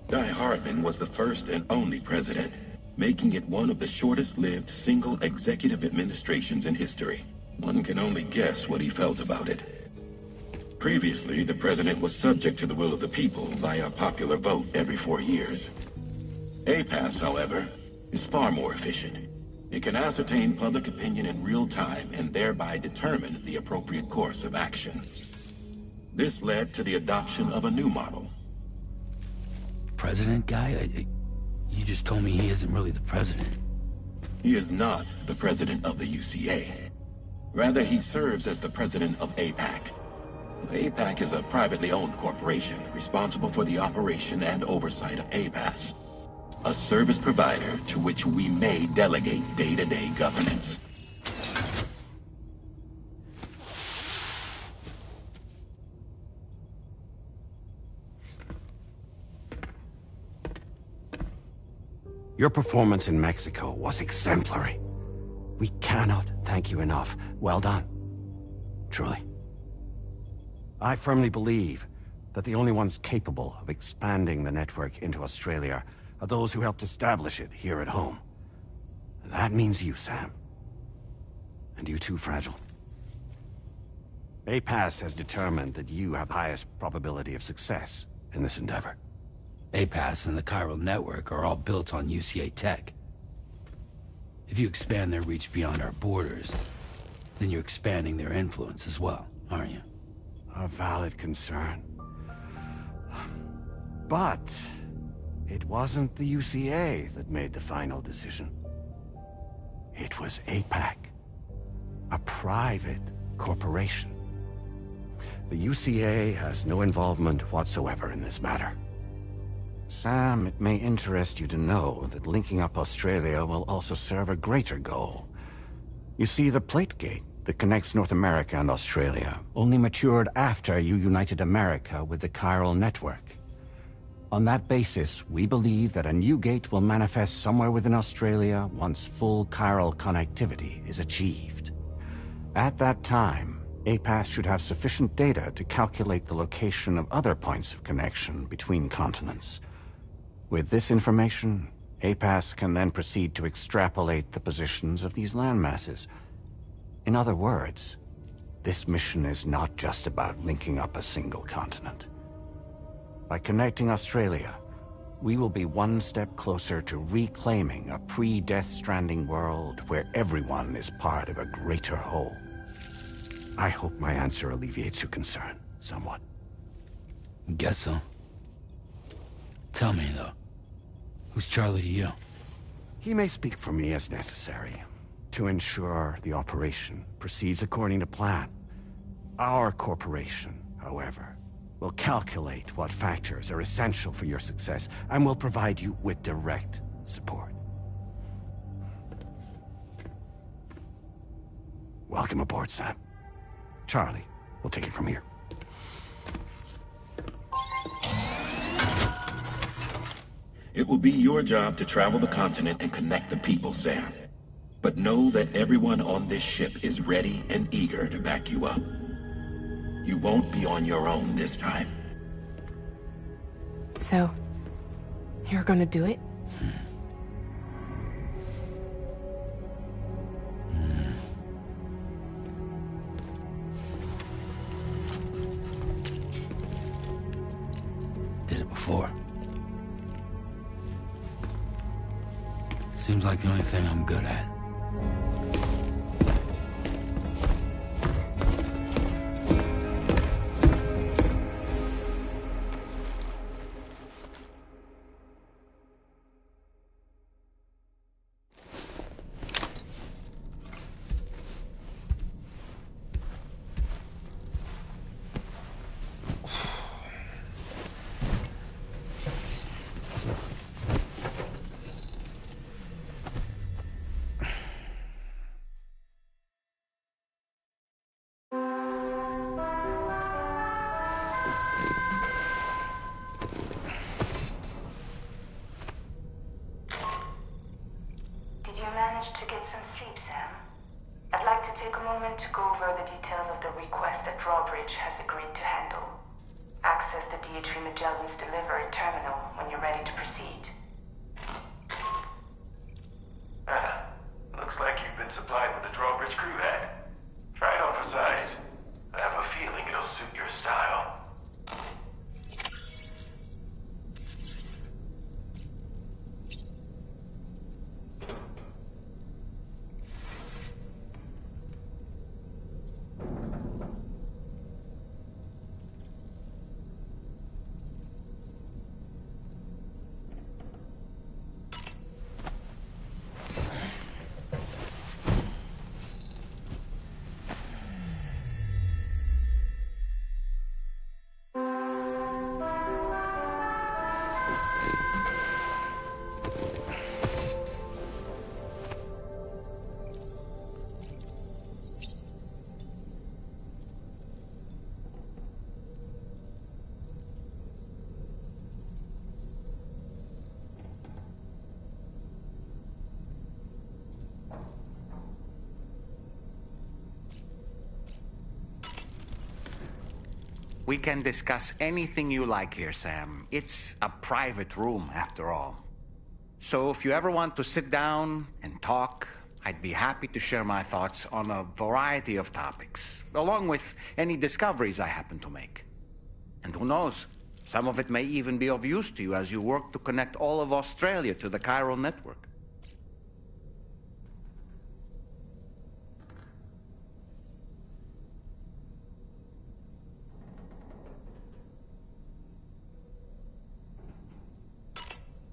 Speaker 12: Di Hardman was the first and only president, making it one of the shortest-lived single executive administrations in history. One can only guess what he felt about it. Previously, the president was subject to the will of the people via popular vote every 4 years. APAS, however, is far more efficient. It can ascertain public opinion in real time and thereby determine the appropriate course of action. This led to the adoption of a new model.
Speaker 6: President guy? You just told me he isn't really the president.
Speaker 12: He is not the president of the UCA. Rather, he serves as the president of APAC. APAC is a privately owned corporation responsible for the operation and oversight of APAS, a service provider to which we may delegate day-to-day governance.
Speaker 14: Your performance in Mexico was exemplary. We cannot thank you enough. Well done. Truly. I firmly believe that the only ones capable of expanding the network into Australia are those who helped establish it here at home. That means you, Sam. And you too, Fragile. APAS has determined that you have the highest probability of success in this endeavor.
Speaker 6: APAS and the chiral network are all built on UCA tech. If you expand their reach beyond our borders, then you're expanding their influence as well, aren't you?
Speaker 14: A valid concern. But it wasn't the UCA that made the final decision. It was APAC, a private corporation. The UCA has no involvement whatsoever in this matter. Sam, it may interest you to know that linking up Australia will also serve a greater goal. You see, the plate gate that connects North America and Australia only matured after you united America with the chiral network. On that basis, we believe that a new gate will manifest somewhere within Australia once full chiral connectivity is achieved. At that time, APAS should have sufficient data to calculate the location of other points of connection between continents. With this information, APAS can then proceed to extrapolate the positions of these landmasses. In other words, this mission is not just about linking up a single continent. By connecting Australia, we will be one step closer to reclaiming a pre-Death Stranding world where everyone is part of a greater whole. I hope my answer alleviates your concern somewhat.
Speaker 6: Guess so. Tell me, though. Who's Charlie to you?
Speaker 14: He may speak for me as necessary, to ensure the operation proceeds according to plan. Our corporation, however, will calculate what factors are essential for your success, and will provide you with direct support. Welcome aboard, Sam. Charlie, we'll take it from here.
Speaker 12: It will be your job to travel the continent and connect the people, Sam. But know that everyone on this ship is ready and eager to back you up. You won't be on your own this time.
Speaker 8: So, you're gonna do it?
Speaker 6: Did it before. Seems like the only thing I'm good at.
Speaker 15: To get some sleep, Sam. I'd like to take a moment to go over the details of the request that Drawbridge has agreed to handle. Access the DHV Magellan's delivery terminal when you're ready to proceed.
Speaker 16: Looks like you've been supplied with the Drawbridge crew hat. Try it on for size. I have a feeling it'll suit your style.
Speaker 11: We can discuss anything you like here, Sam. It's a private room, after all. So if you ever want to sit down and talk, I'd be happy to share my thoughts on a variety of topics, along with any discoveries I happen to make. And who knows, some of it may even be of use to you as you work to connect all of Australia to the chiral network.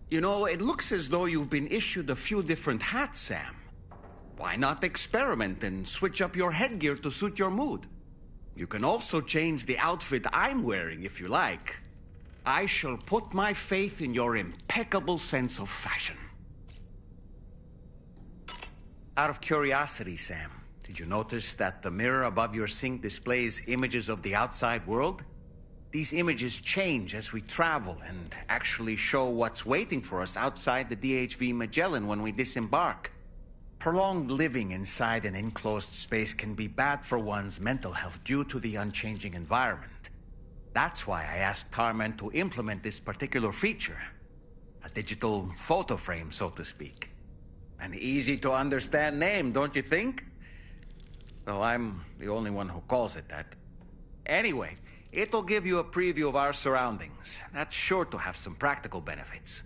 Speaker 11: You know, it looks as though you've been issued a few different hats, Sam. Why not experiment and switch up your headgear to suit your mood? You can also change the outfit I'm wearing if you like. I shall put my faith in your impeccable sense of fashion. Out of curiosity, Sam, did you notice that the mirror above your sink displays images of the outside world? These images change as we travel and actually show what's waiting for us outside the DHV Magellan when we disembark. Prolonged living inside an enclosed space can be bad for one's mental health due to the unchanging environment. That's why I asked Tarman to implement this particular feature. A digital photo frame, so to speak. An easy-to-understand name, don't you think? Though I'm the only one who calls it that. Anyway, it'll give you a preview of our surroundings. That's sure to have some practical benefits.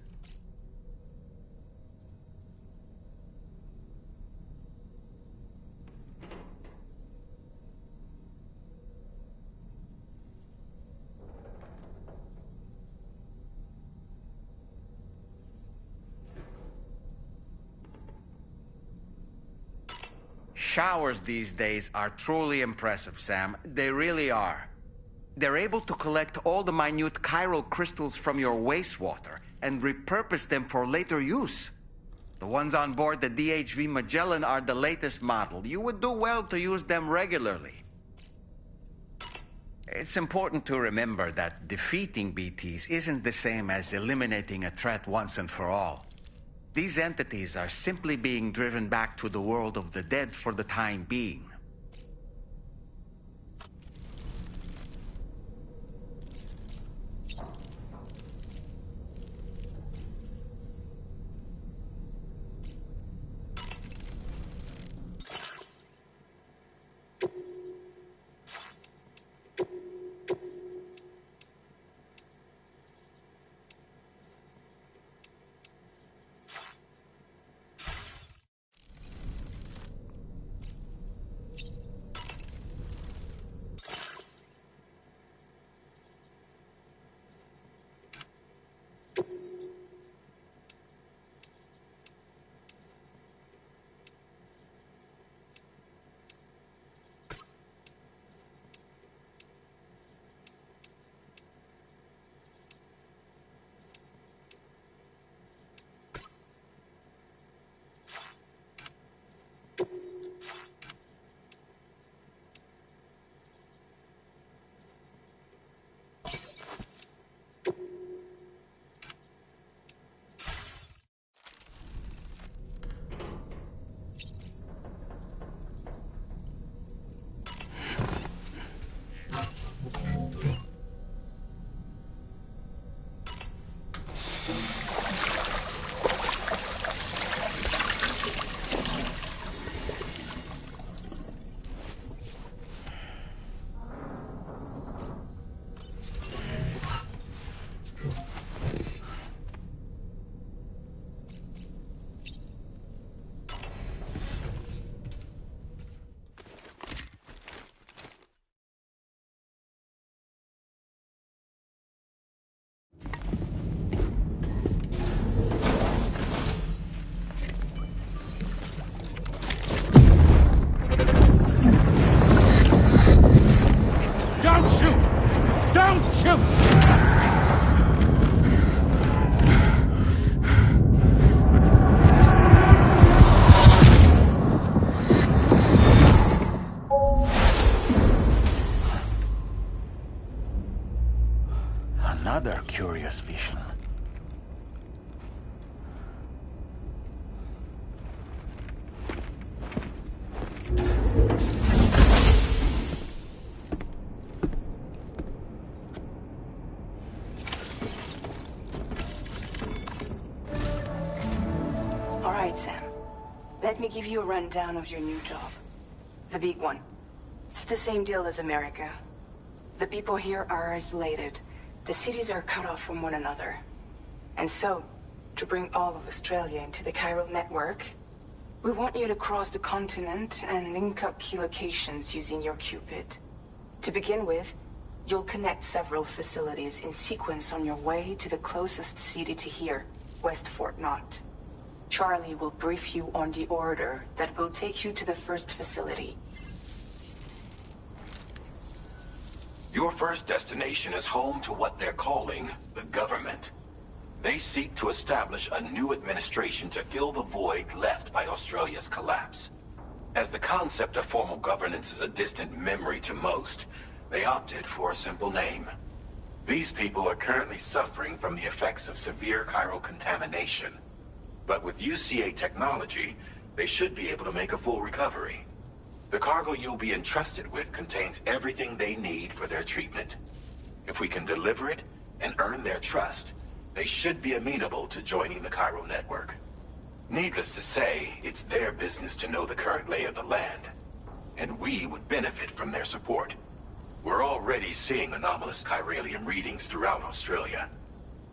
Speaker 11: Showers these days are truly impressive, Sam. They really are. They're able to collect all the minute chiral crystals from your wastewater and repurpose them for later use. The ones on board the DHV Magellan are the latest model. You would do well to use them regularly. It's important to remember that defeating BTs isn't the same as eliminating a threat once and for all. These entities are simply being driven back to the world of the dead for the time being.
Speaker 12: Another curious vision.
Speaker 8: right, Sam. Let me give you a rundown of your new job. The big one. It's the same deal as America. The people here are isolated. The cities are cut off from one another. And so, to bring all of Australia into the chiral network, we want you to cross the continent and link up key locations using your Cupid. To begin with, you'll connect several facilities in sequence on your way to the closest city to here, West Fort Knott. Charlie will brief you on the order that will take you to the first facility.
Speaker 12: Your first destination is home to what they're calling the government. They seek to establish a new administration to fill the void left by Australia's collapse. As the concept of formal governance is a distant memory to most, they opted for a simple name. These people are currently suffering from the effects of severe chiral contamination. But with UCA technology, they should be able to make a full recovery. The cargo you'll be entrusted with contains everything they need for their treatment. If we can deliver it and earn their trust, they should be amenable to joining the chiral network. Needless to say, it's their business to know the current lay of the land, and we would benefit from their support. We're already seeing anomalous chiralium readings throughout Australia.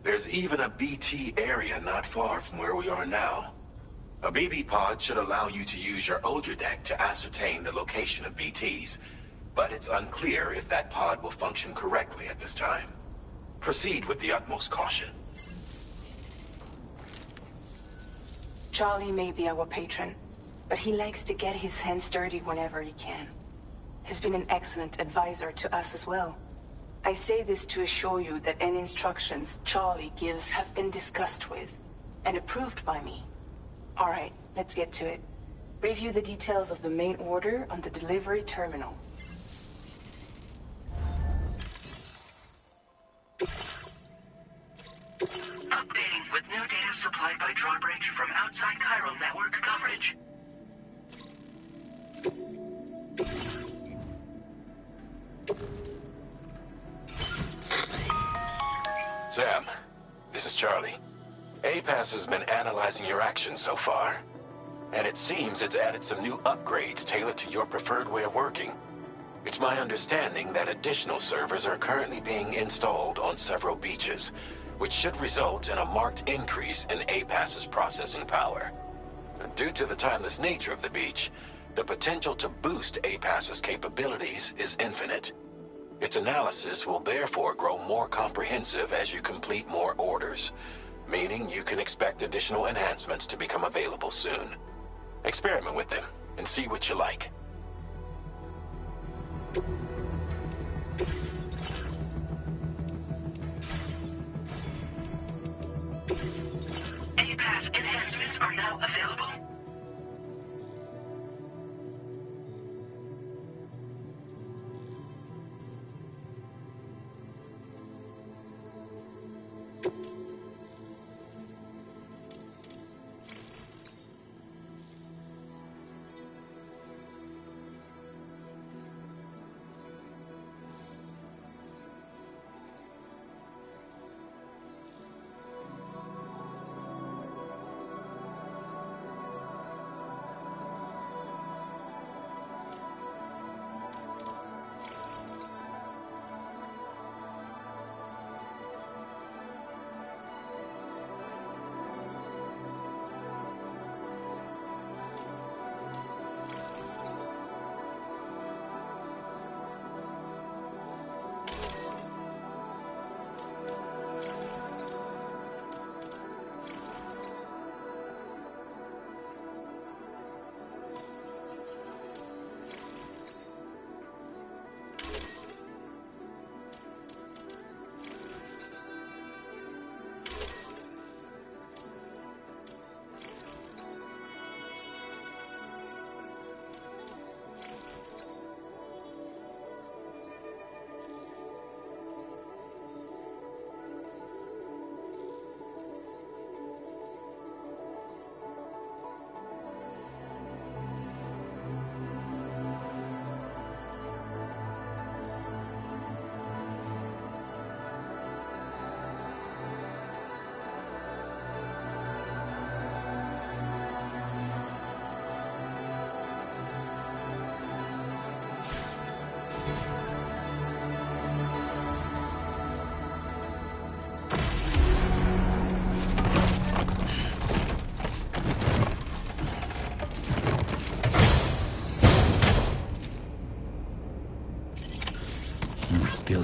Speaker 12: There's even a BT area not far from where we are now. A BB pod should allow you to use your Ultra deck to ascertain the location of BTs, but it's unclear if that pod will function correctly at this time. Proceed with the utmost caution.
Speaker 8: Charlie may be our patron, but he likes to get his hands dirty whenever he can. He's been an excellent advisor to us as well. I say this to assure you that any instructions Charlie gives have been discussed with and approved by me. All right, let's get to it. Review the details of the main order on the delivery terminal.
Speaker 4: Updating with new data supplied by Drawbridge from outside chiral network coverage.
Speaker 12: Sam, this is Charlie. APAS has been analyzing your actions so far, and it seems it's added some new upgrades tailored to your preferred way of working. It's my understanding that additional servers are currently being installed on several beaches, which should result in a marked increase in APAS's processing power. Due to the timeless nature of the beach, the potential to boost APAS's capabilities is infinite. Its analysis will therefore grow more comprehensive as you complete more orders, meaning you can expect additional enhancements to become available soon. Experiment with them and see what you like.
Speaker 4: APAS enhancements are now available.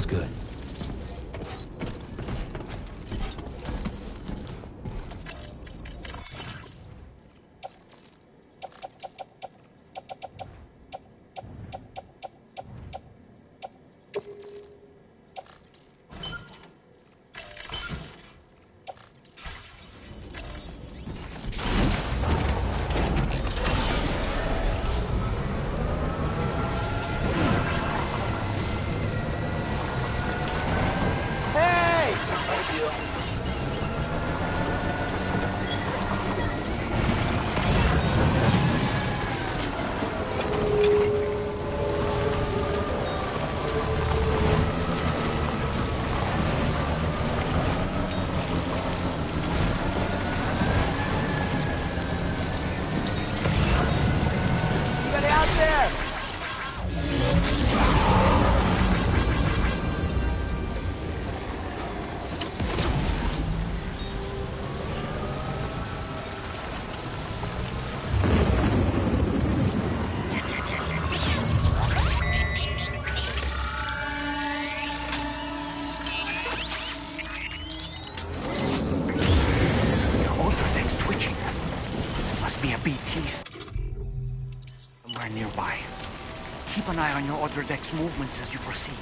Speaker 6: Sounds good.
Speaker 14: Somewhere nearby. Keep an eye on your other deck's movements as you proceed.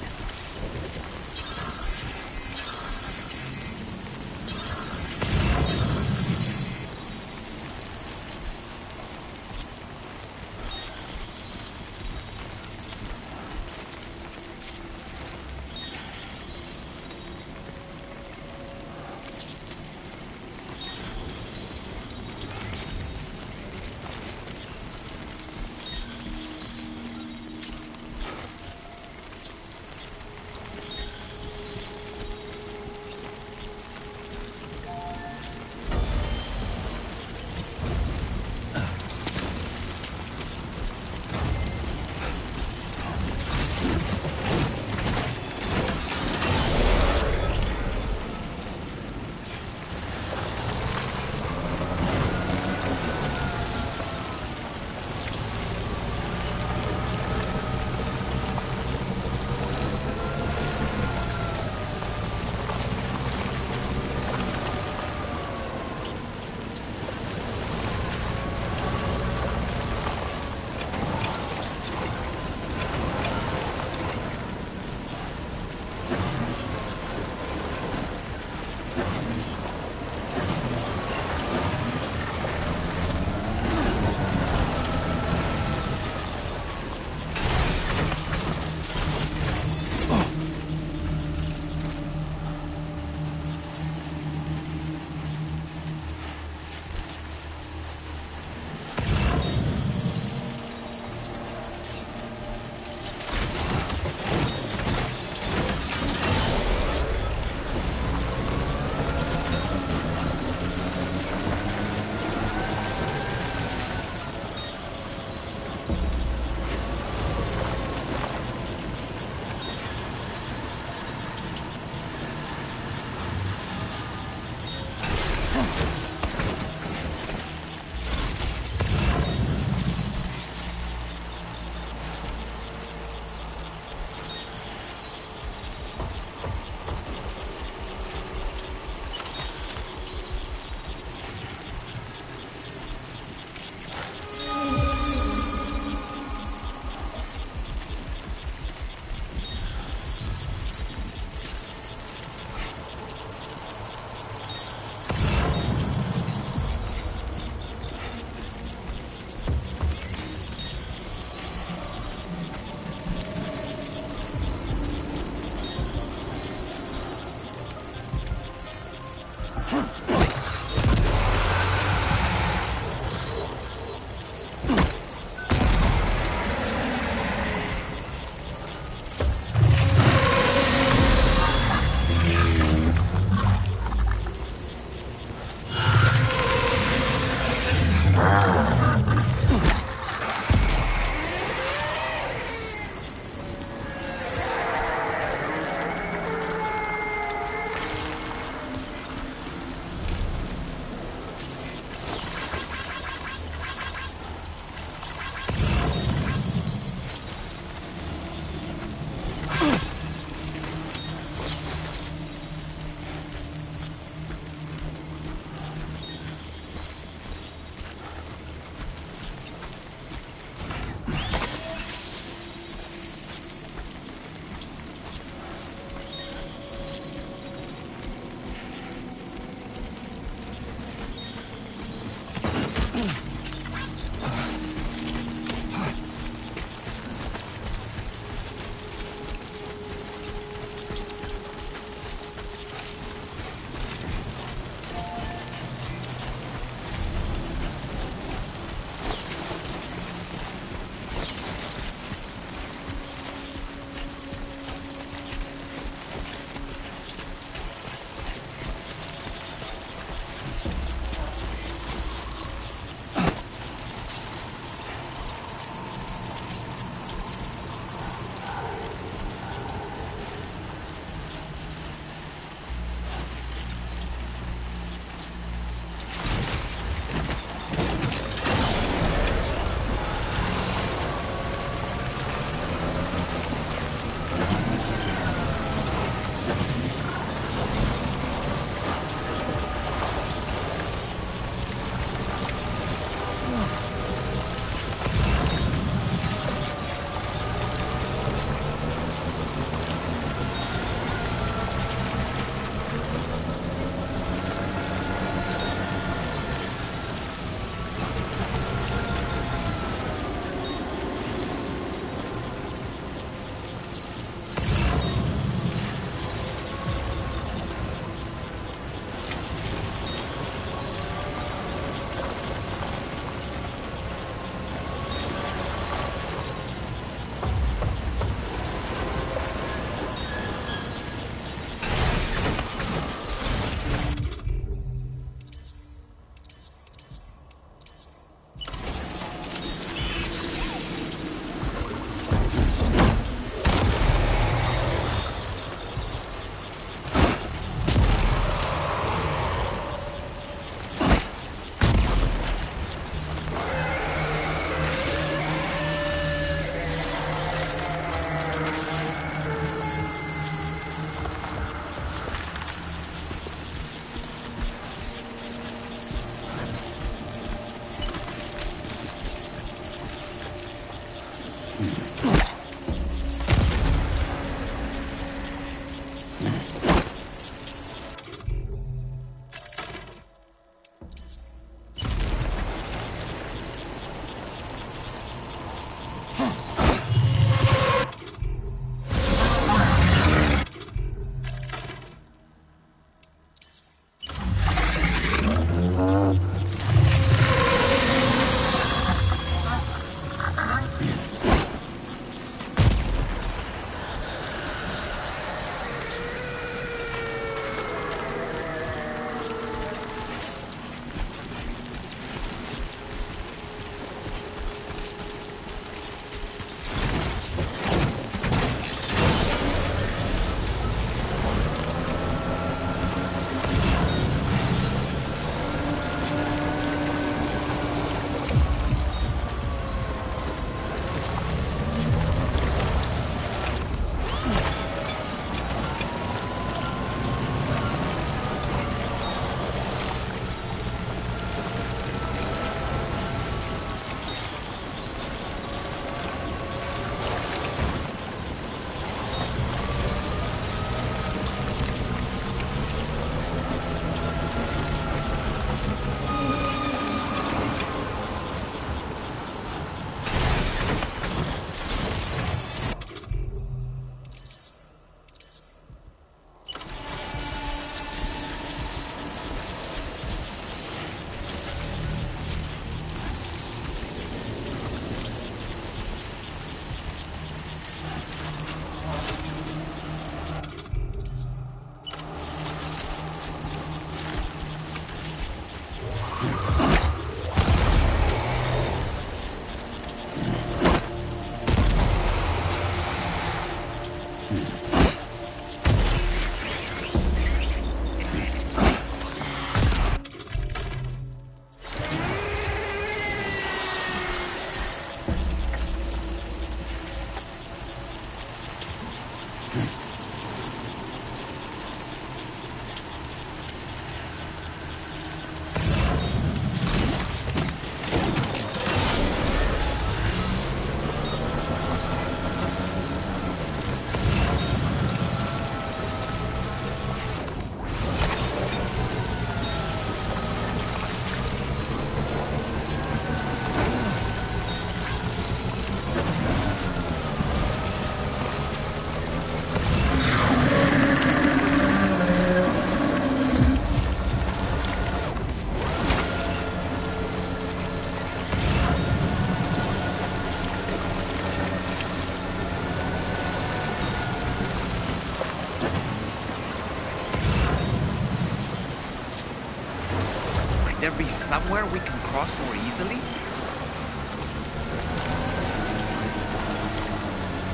Speaker 11: there be somewhere we can cross more easily?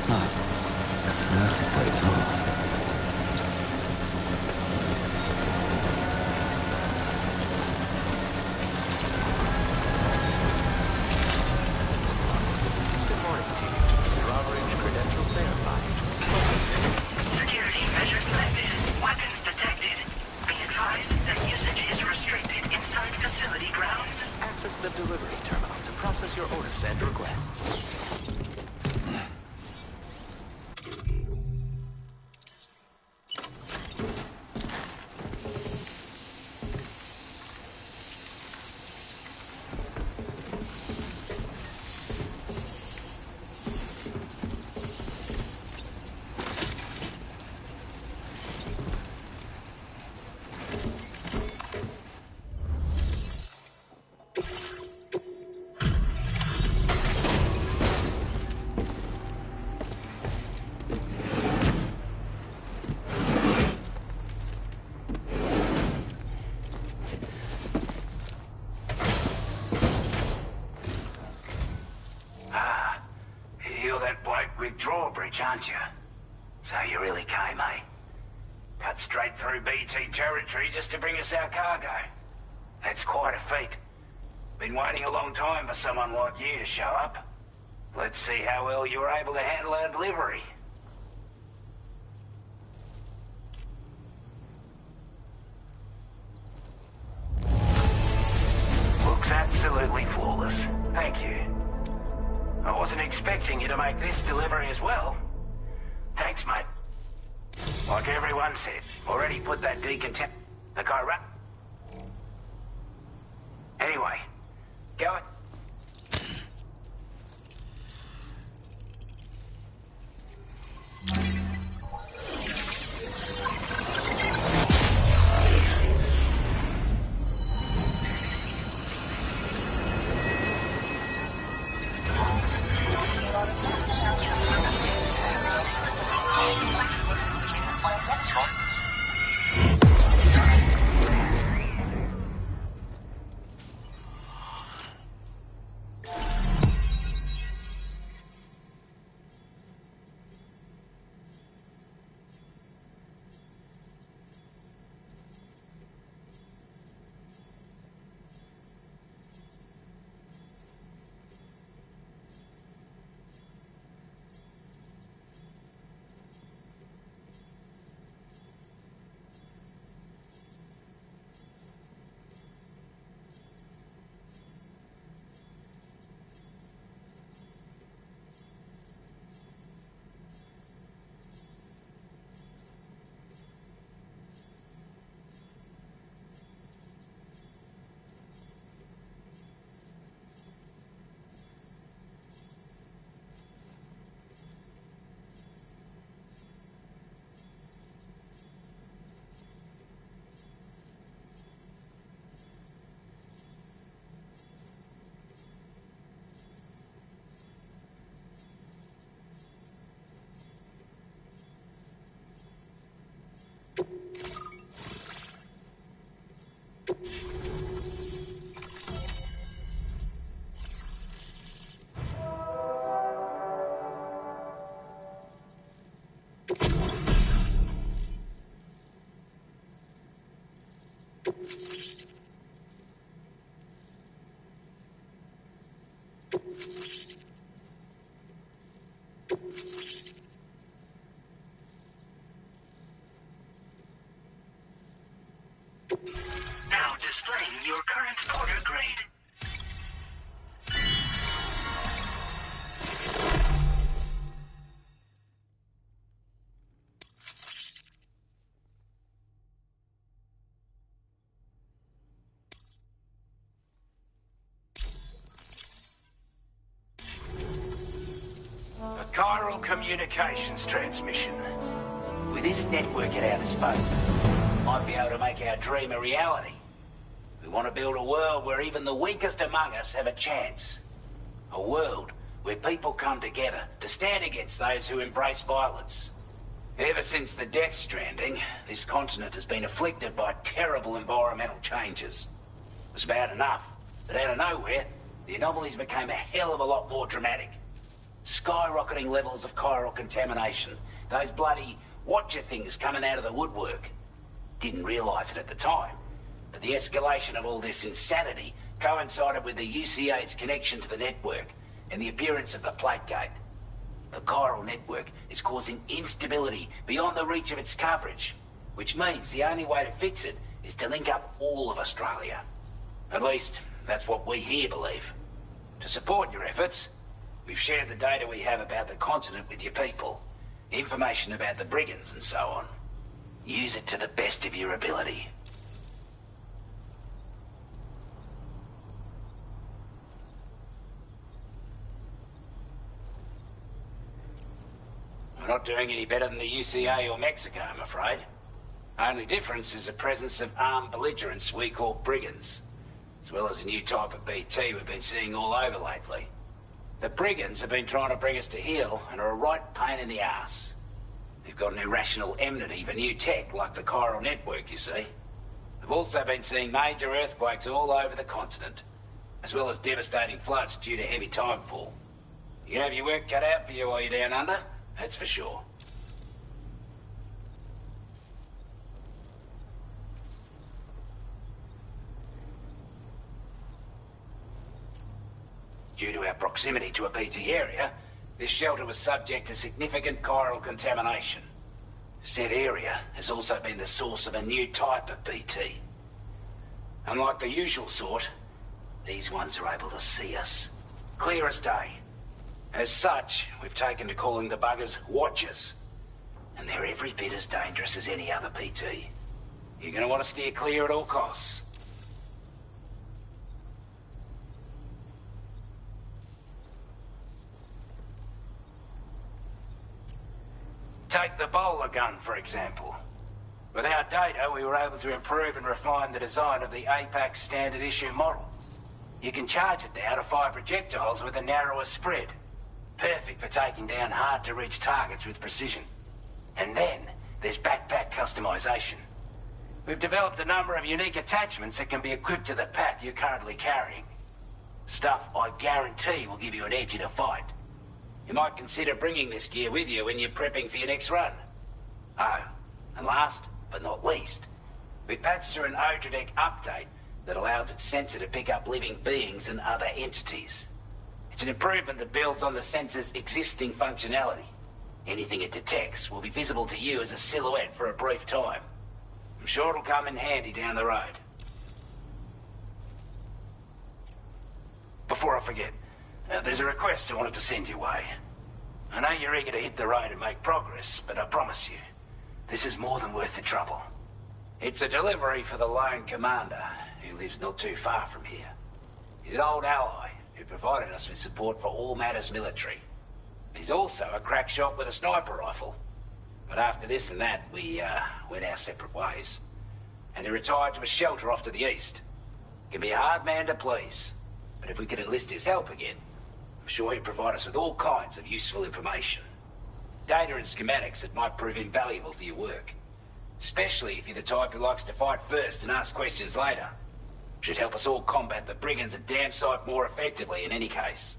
Speaker 6: Huh. That's the place, huh?
Speaker 16: Drawbridge, aren't you? So you really came, eh? Cut straight through BT territory just to bring us our cargo. That's quite a feat. Been waiting a long time for someone like you to show up. Let's see how well you were able to handle our delivery. Looks absolutely flawless. Thank you. I wasn't expecting you to make this delivery as well. Thanks, mate. Like everyone said, already put that decontent... The guy right... Anyway, go it. Now displaying your current order grade. A chiral communications transmission. With this network at our disposal, we might be able to make our dream a reality. We want to build a world where even the weakest among us have a chance. A world where people come together to stand against those who embrace violence. Ever since the Death Stranding, this continent has been afflicted by terrible environmental changes. was bad enough, but out of nowhere, the anomalies became a hell of a lot more dramatic. Skyrocketing levels of chiral contamination. Those bloody watcher things coming out of the woodwork. Didn't realise it at the time, but the escalation of all this insanity coincided with the UCA's connection to the network and the appearance of the plate gate. The chiral network is causing instability beyond the reach of its coverage, which means the only way to fix it is to link up all of Australia. At least, that's what we here believe. To support your efforts, we've shared the data we have about the continent with your people, information about the brigands and so on. Use it to the best of your ability. We're not doing any better than the UCA or Mexico, I'm afraid. Only difference is the presence of armed belligerents we call brigands, as well as a new type of BT we've been seeing all over lately. The brigands have been trying to bring us to heel and are a right pain in the ass. They've got an irrational enmity for new tech like the chiral network, you see. They've also been seeing major earthquakes all over the continent, as well as devastating floods due to heavy timefall. You can have your work cut out for you while you're down under, that's for sure. Due to our proximity to a BT area, this shelter was subject to significant chiral contamination. Said area has also been the source of a new type of BT. Unlike the usual sort, these ones are able to see us. Clear as day. As such, we've taken to calling the buggers Watchers. And they're every bit as dangerous as any other BT. You're gonna want to steer clear at all costs. Take the bowler gun, for example. With our data, we were able to improve and refine the design of the APAC standard issue model. You can charge it now to fire projectiles with a narrower spread. Perfect for taking down hard-to-reach targets with precision. And then, there's backpack customization. We've developed a number of unique attachments that can be equipped to the pack you're currently carrying. Stuff I guarantee will give you an edge in a fight. You might consider bringing this gear with you when you're prepping for your next run. Oh, and last but not least, we've patched through an Odradek update that allows its sensor to pick up living beings and other entities. It's an improvement that builds on the sensor's existing functionality. Anything it detects will be visible to you as a silhouette for a brief time. I'm sure it'll come in handy down the road. Before I forget, there's a request I wanted to send your way. I know you're eager to hit the road and make progress, but I promise you, this is more than worth the trouble. It's a delivery for the lone commander, who lives not too far from here. He's an old ally who provided us with support for all matters military. He's also a crack shot with a sniper rifle. But after this and that, we went our separate ways. And he retired to a shelter off to the east. Can be a hard man to please, but if we could enlist his help again, I'm sure he'd provide us with all kinds of useful information. Data and schematics that might prove invaluable for your work. Especially if you're the type who likes to fight first and ask questions later. Should help us all combat the brigands a damn sight more effectively in any case.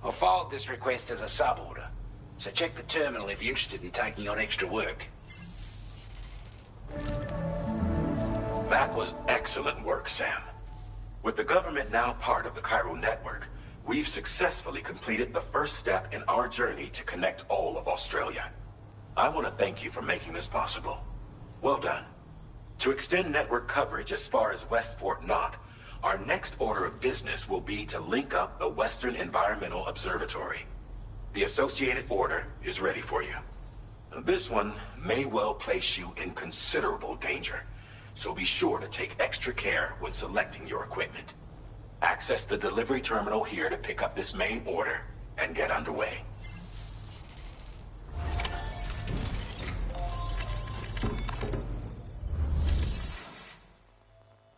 Speaker 16: I'll forward this request as a sub-order, so check the terminal if you're interested in taking on extra work.
Speaker 12: That was excellent work, Sam. With the government now part of the chiral network, we've successfully completed the first step in our journey to connect all of Australia. I want to thank you for making this possible. Well done. To extend network coverage as far as West Fort Knott, our next order of business will be to link up the Western Environmental Observatory. The associated order is ready for you. This one may well place you in considerable danger, so be sure to take extra care when selecting your equipment. Access the delivery terminal here to pick up this main order and get underway.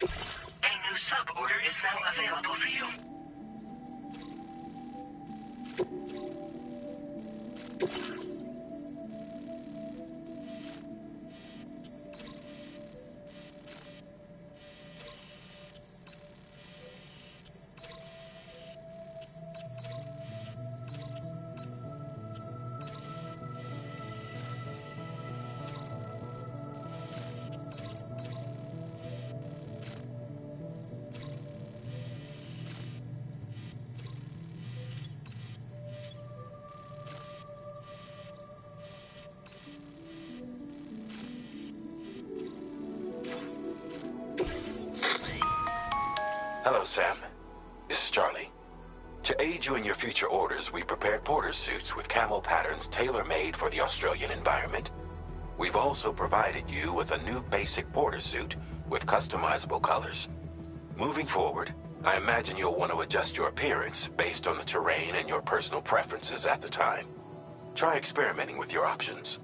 Speaker 4: A new sub-order is now available for you.
Speaker 12: Hello, Sam. This is Charlie. To aid you in your future orders, we prepared porter suits with camel patterns tailor-made for the Australian environment. We've also provided you with a new basic porter suit with customizable colors. Moving forward, I imagine you'll want to adjust your appearance based on the terrain and your personal preferences at the time. Try experimenting with your options.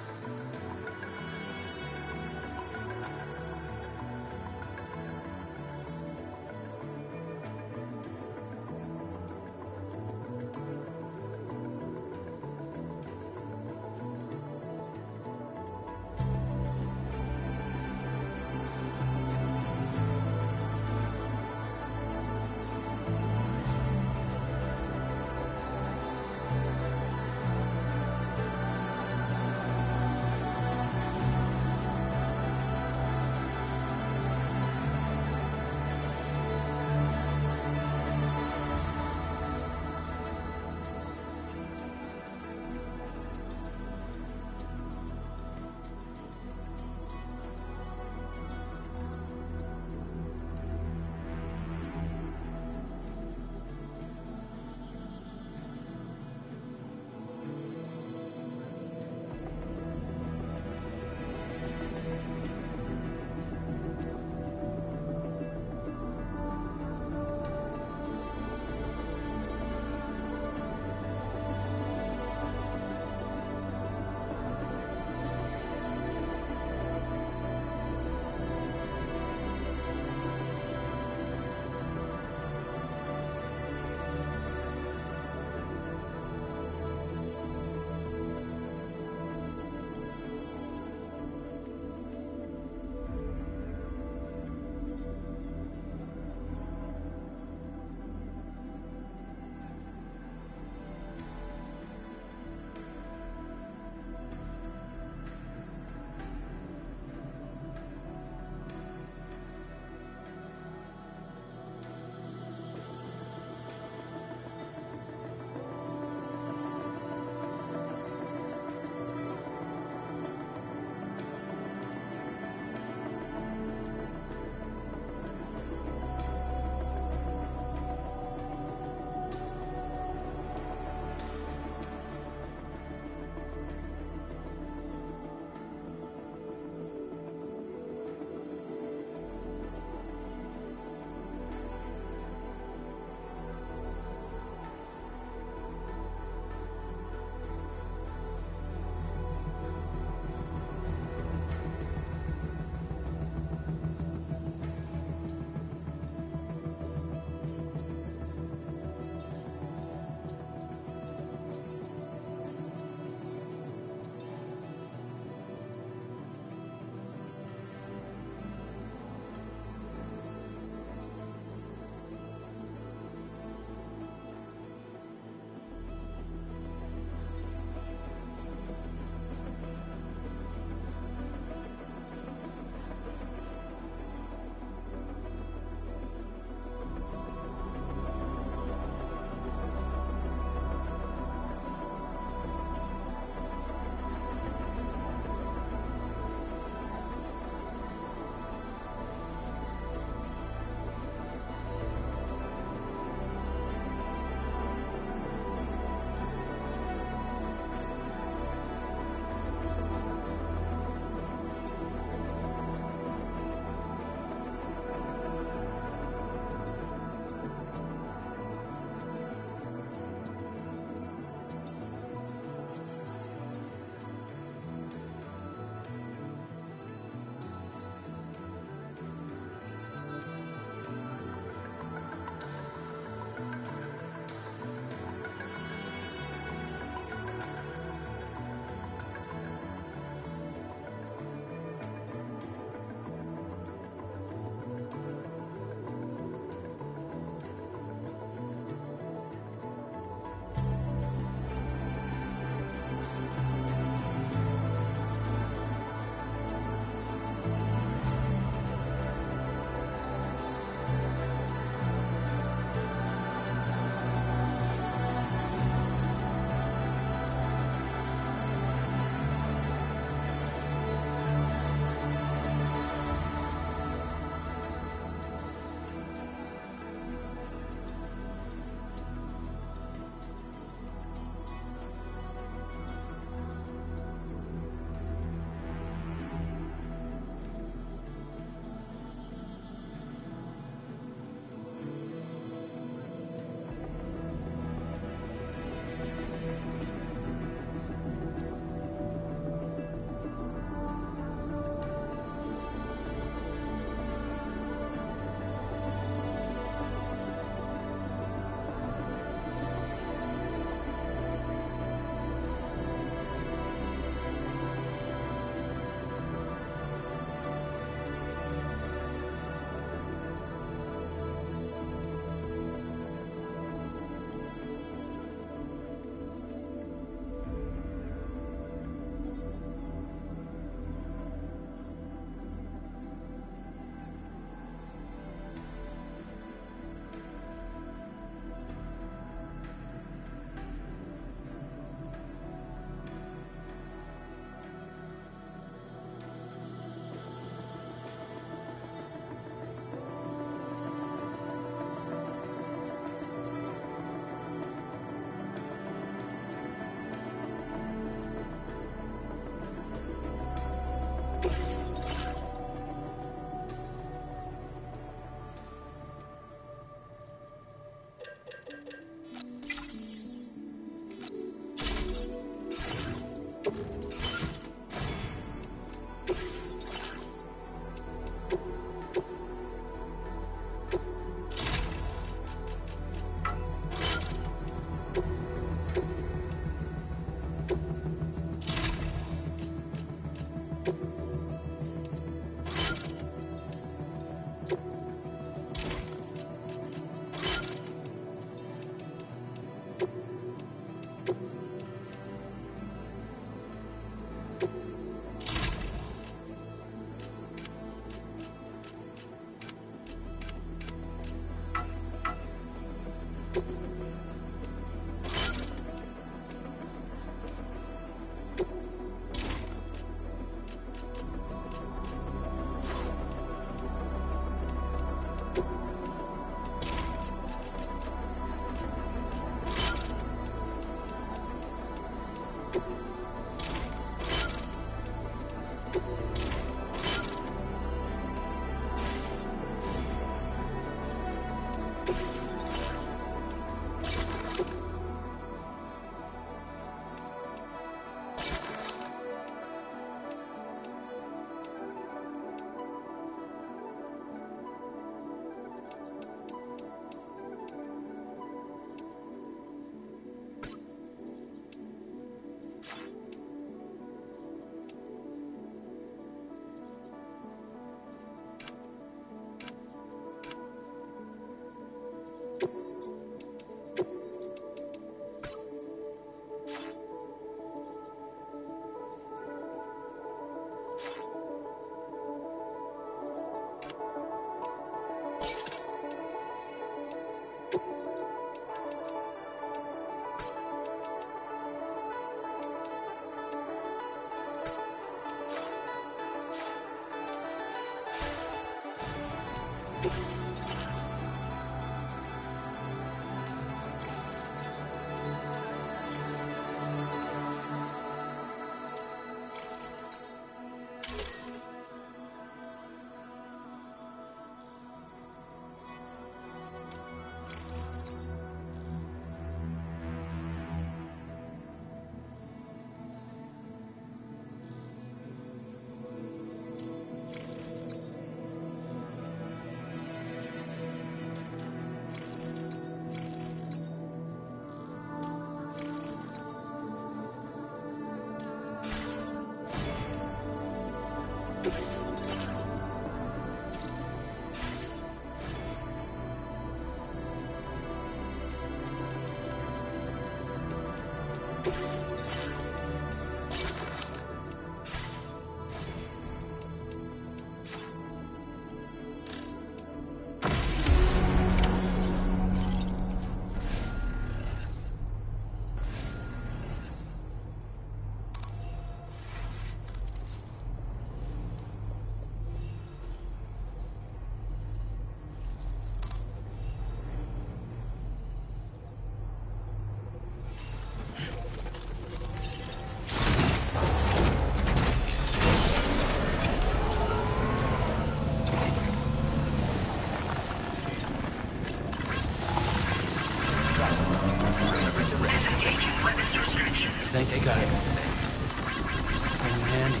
Speaker 6: Thank you, God. Came in handy.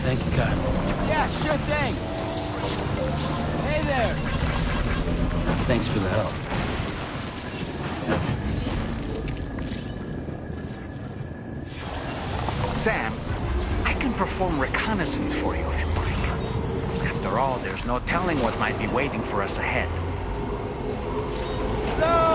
Speaker 6: Thank you, God.
Speaker 5: Yeah, sure thing. Hey there.
Speaker 6: Thanks for the help.
Speaker 11: Sam, I can perform reconnaissance for you if you like. After all, there's no telling what might be waiting for us ahead.
Speaker 5: No!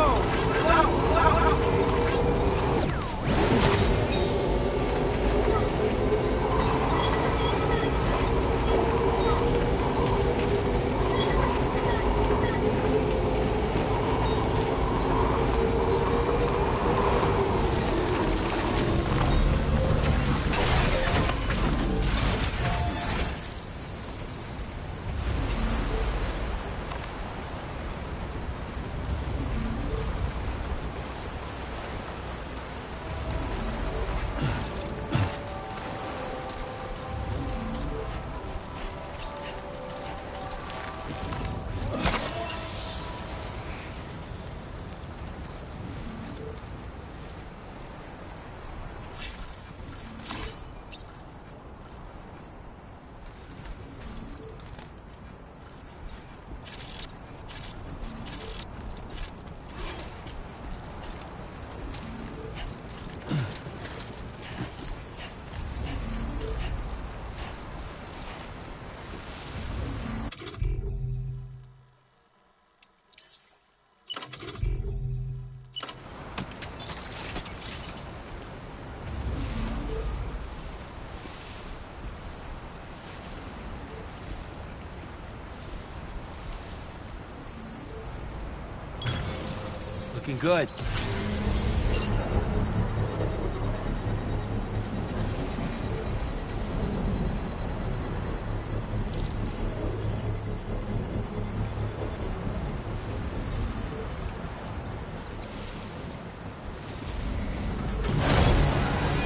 Speaker 6: Looking good.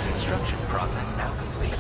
Speaker 16: Construction process now complete.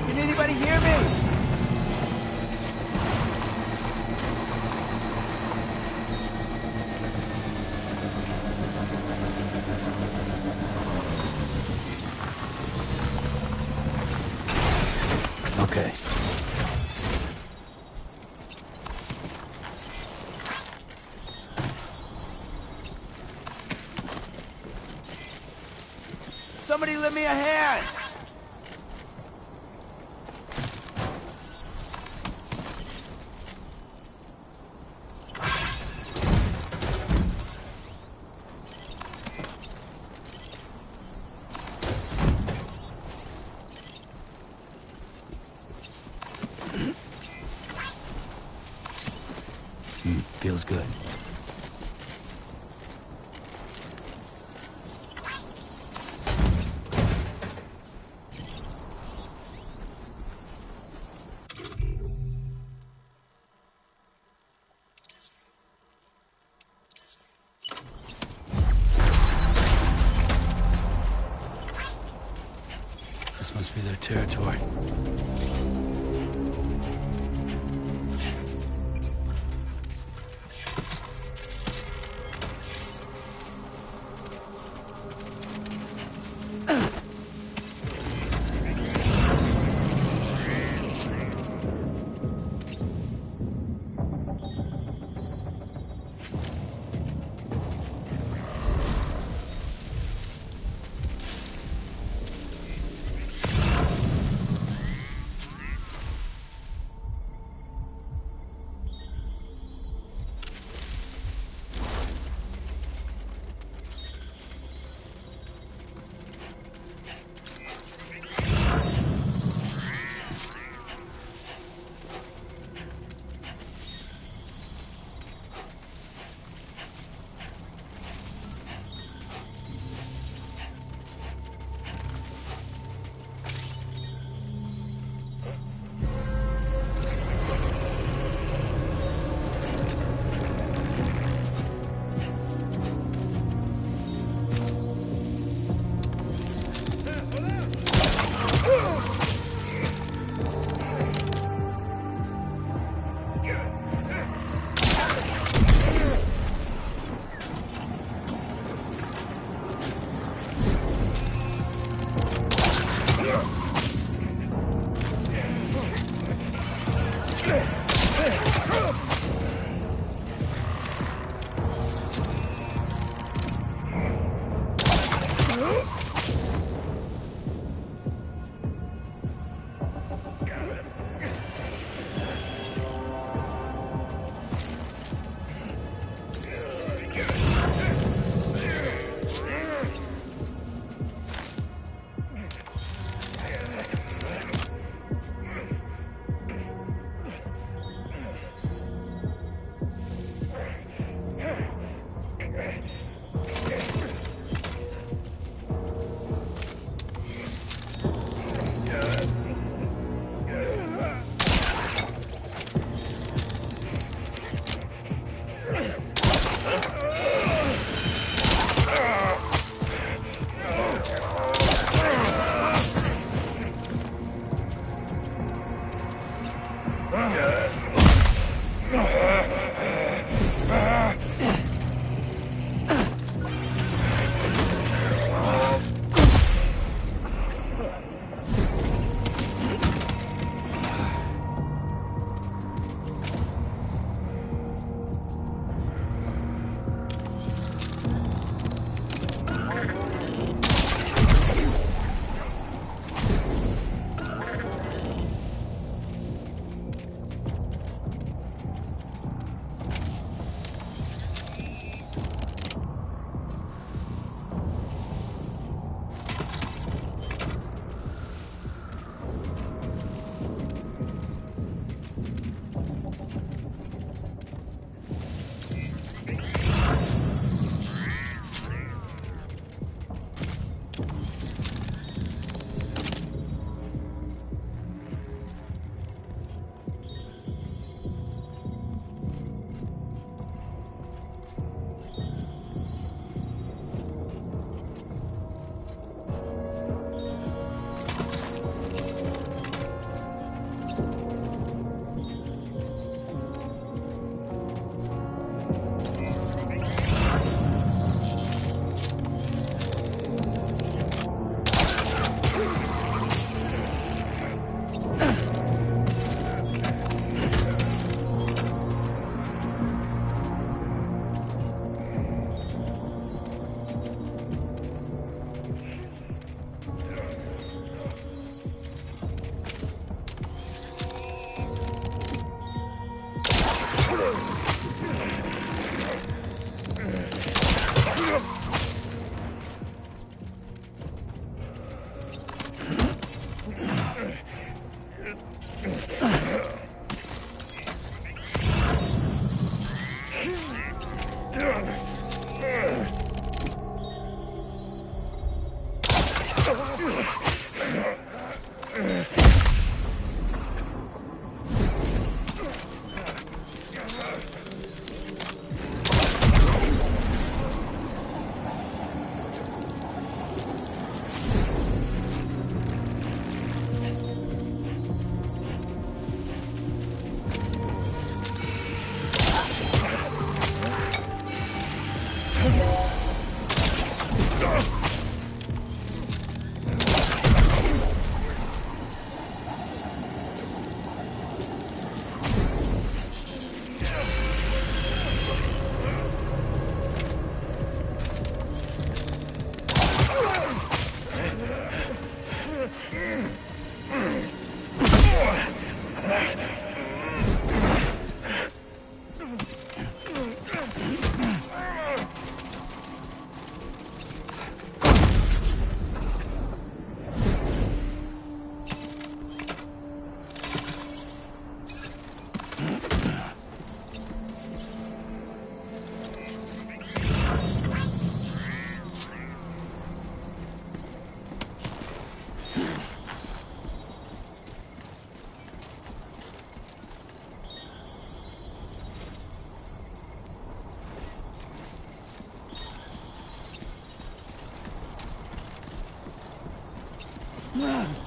Speaker 5: Can anybody hear me?
Speaker 6: Okay.
Speaker 5: Somebody lend me a hand!
Speaker 6: Feels good. This must be their territory.
Speaker 10: Ah.